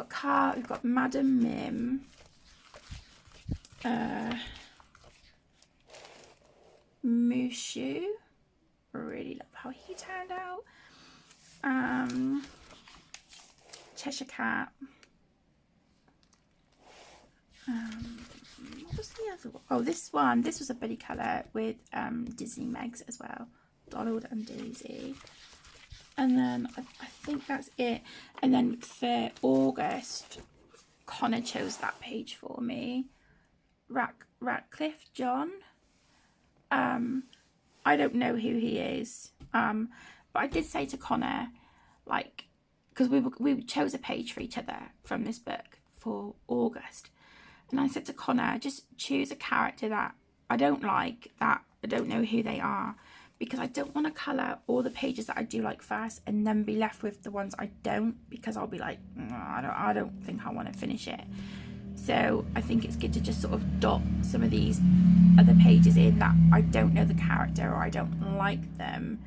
Speaker 2: car, we've got Madam Mim, Mushu, really love how he turned out, Cheshire Cat, what was the other one? Oh, this was a buddy colour with Disney Megs as well, Donald and Daisy. And then I think that's it. And then for August, Connor chose that page for me. Ratcliffe John. I don't know who he is. But I did say to Connor, like, because we chose a page for each other from this book for August. And I said to Connor, just choose a character that I don't like, that I don't know who they are, because I don't want to colour all the pages that I do like first and then be left with the ones I don't, because I'll be like, I don't think I want to finish it. So I think it's good to just sort of dot some of these other pages in that I don't know the character or I don't like them.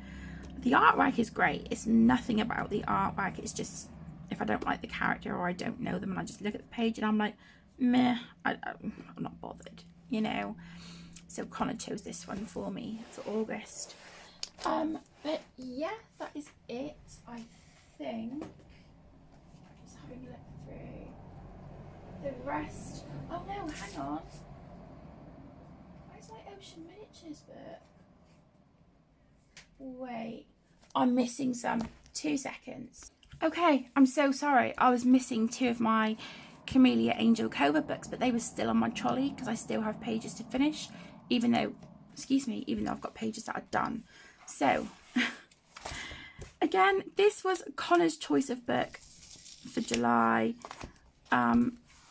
Speaker 2: The artwork is great. It's nothing about the artwork. It's just if I don't like the character or I don't know them and I just look at the page and I'm like, meh, I'm not bothered, you know. So Connor chose this one for me for August. But yeah, that is it, I think. Just having a look through the rest. Oh no, hang on. Where's my Ocean Miniatures book? Wait, I'm missing some. 2 seconds. Okay, I'm so sorry. I was missing 2 of my Camellia Angel Cova books, but they were still on my trolley because I still have pages to finish, even though I've got pages that are done. So again, this was Connor's choice of book for July.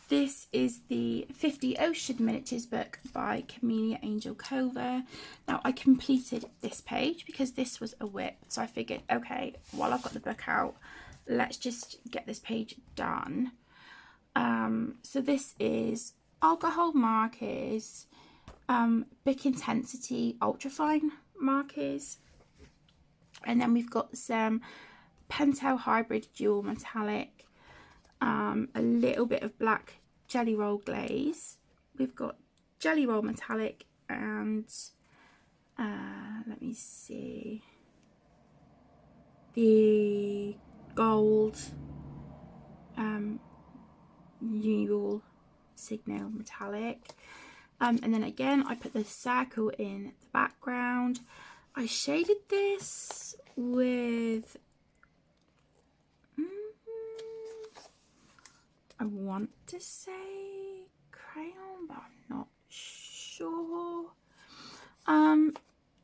Speaker 2: This is the 50 Ocean Miniatures book by Camellia Angel Cova. Now, I completed this page because this was a whip. So I figured, okay, while I've got the book out, let's just get this page done. So this is alcohol markers, Bic Intensity Ultrafine markers. And then we've got some Pentel Hybrid Dual Metallic, a little bit of black Jelly Roll glaze. We've got Jelly Roll Metallic and let me see, the gold Uniball Signal Metallic, and then again I put the circle in the background. I shaded this with I want to say crayon, but I'm not sure.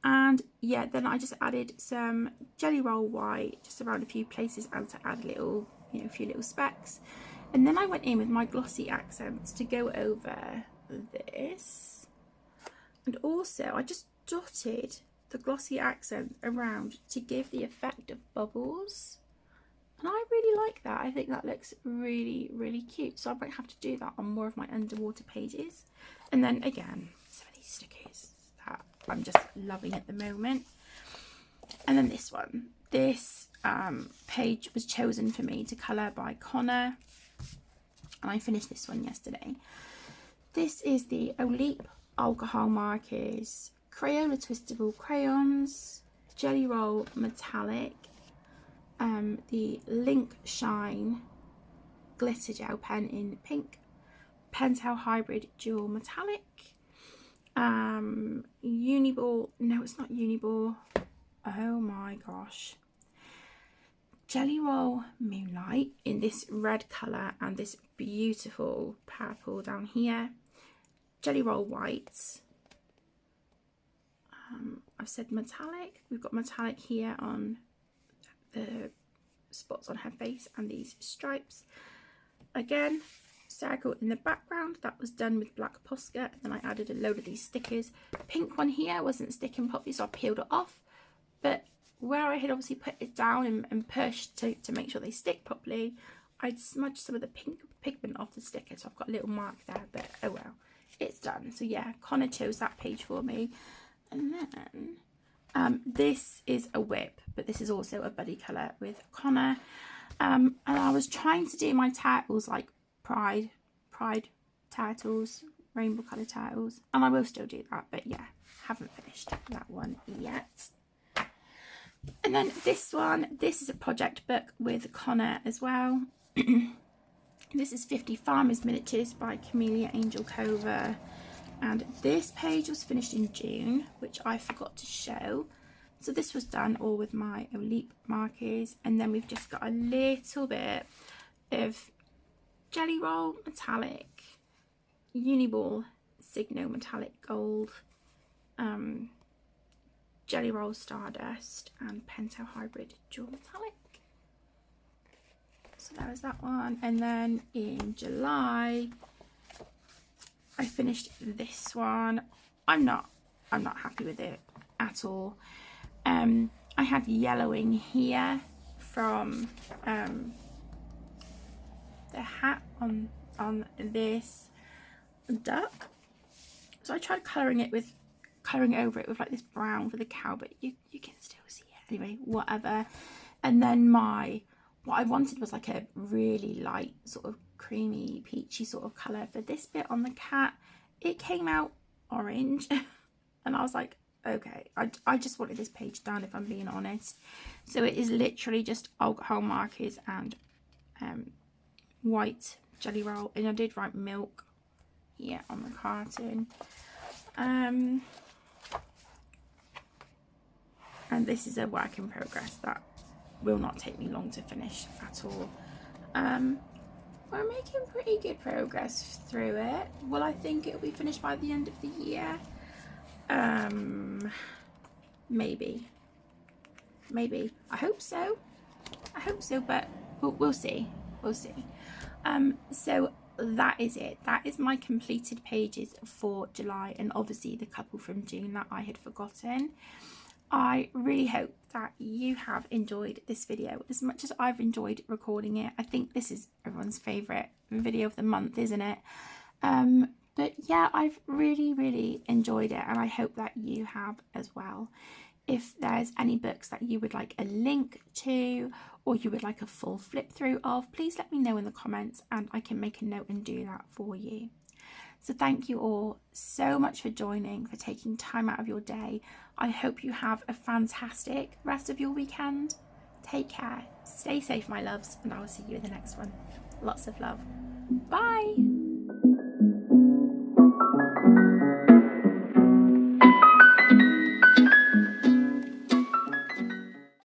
Speaker 2: And yeah, then I just added some Jelly Roll white just around a few places and to add a little, a few little specks. And then I went in with my glossy accents to go over this. And also I just dotted the glossy accent around to give the effect of bubbles. And I really like that. I think that looks really, really cute. So I might have to do that on more of my underwater pages. And then again, some of these stickers that I'm just loving at the moment. And then this one. This page was chosen for me to colour by Connor. And I finished this one yesterday. This is the Olip Alcohol Markers, Crayola Twistable Crayons, Jelly Roll Metallic, the Link Shine Glitter Gel Pen in pink, Pentel Hybrid Dual Metallic, Uniball, no it's not Uniball, oh my gosh, Jelly Roll Moonlight in this red colour and this beautiful purple down here, Jelly Roll Whites, I've said metallic, we've got metallic here on the spots on her face and these stripes. Again, circle in the background, that was done with black Posca, and then I added a load of these stickers. Pink one here wasn't sticking properly, so I peeled it off, but where I had obviously put it down and pushed to make sure they stick properly, I'd smudged some of the pink pigment off the sticker, so I've got a little mark there, but oh well, it's done. So yeah, Connor chose that page for me. And then this is a whip, but this is also a buddy colour with Connor. And I was trying to do my turtles like Pride turtles, rainbow colour turtles, and I will still do that, but yeah, haven't finished that one yet. And then this one, this is a project book with Connor as well. This is 50 Farmers Miniatures by Camellia Angel Cover, and this page was finished in June, which I forgot to show. So this was done all with my Olip markers, and then we've just got a little bit of Jelly Roll Metallic, Uniball Signo Metallic Gold, Jelly Roll Stardust, and Pento Hybrid Dual Metallic. So that was that one. And then in July, I finished this one. I'm not happy with it at all. I had yellowing here from the hat on this duck, so I tried colouring over it with like this brown for the cow, but you can still see it anyway, whatever. And then what I wanted was like a really light sort of creamy peachy sort of colour for this bit on the cat. It came out orange and I was like, okay, I just wanted this page done, if I'm being honest. So it is literally just alcohol markers and white Jelly Roll, and I did write milk here on the carton. And this is a work in progress that will not take me long to finish at all. We're making pretty good progress through it. Will I think it'll be finished by the end of the year? Maybe. I hope so, but we'll see. So that is it. That is my completed pages for July, and obviously the couple from June that I had forgotten. I really hope that you have enjoyed this video as much as I've enjoyed recording it. I think this is everyone's favourite video of the month, isn't it? But yeah, I've really enjoyed it, and I hope that you have as well. If there's any books that you would like a link to, or you would like a full flip through of, please let me know in the comments and I can make a note and do that for you. So thank you all so much for joining, for taking time out of your day. I hope you have a fantastic rest of your weekend. Take care, stay safe my loves, and I will see you in the next one. Lots of love. Bye.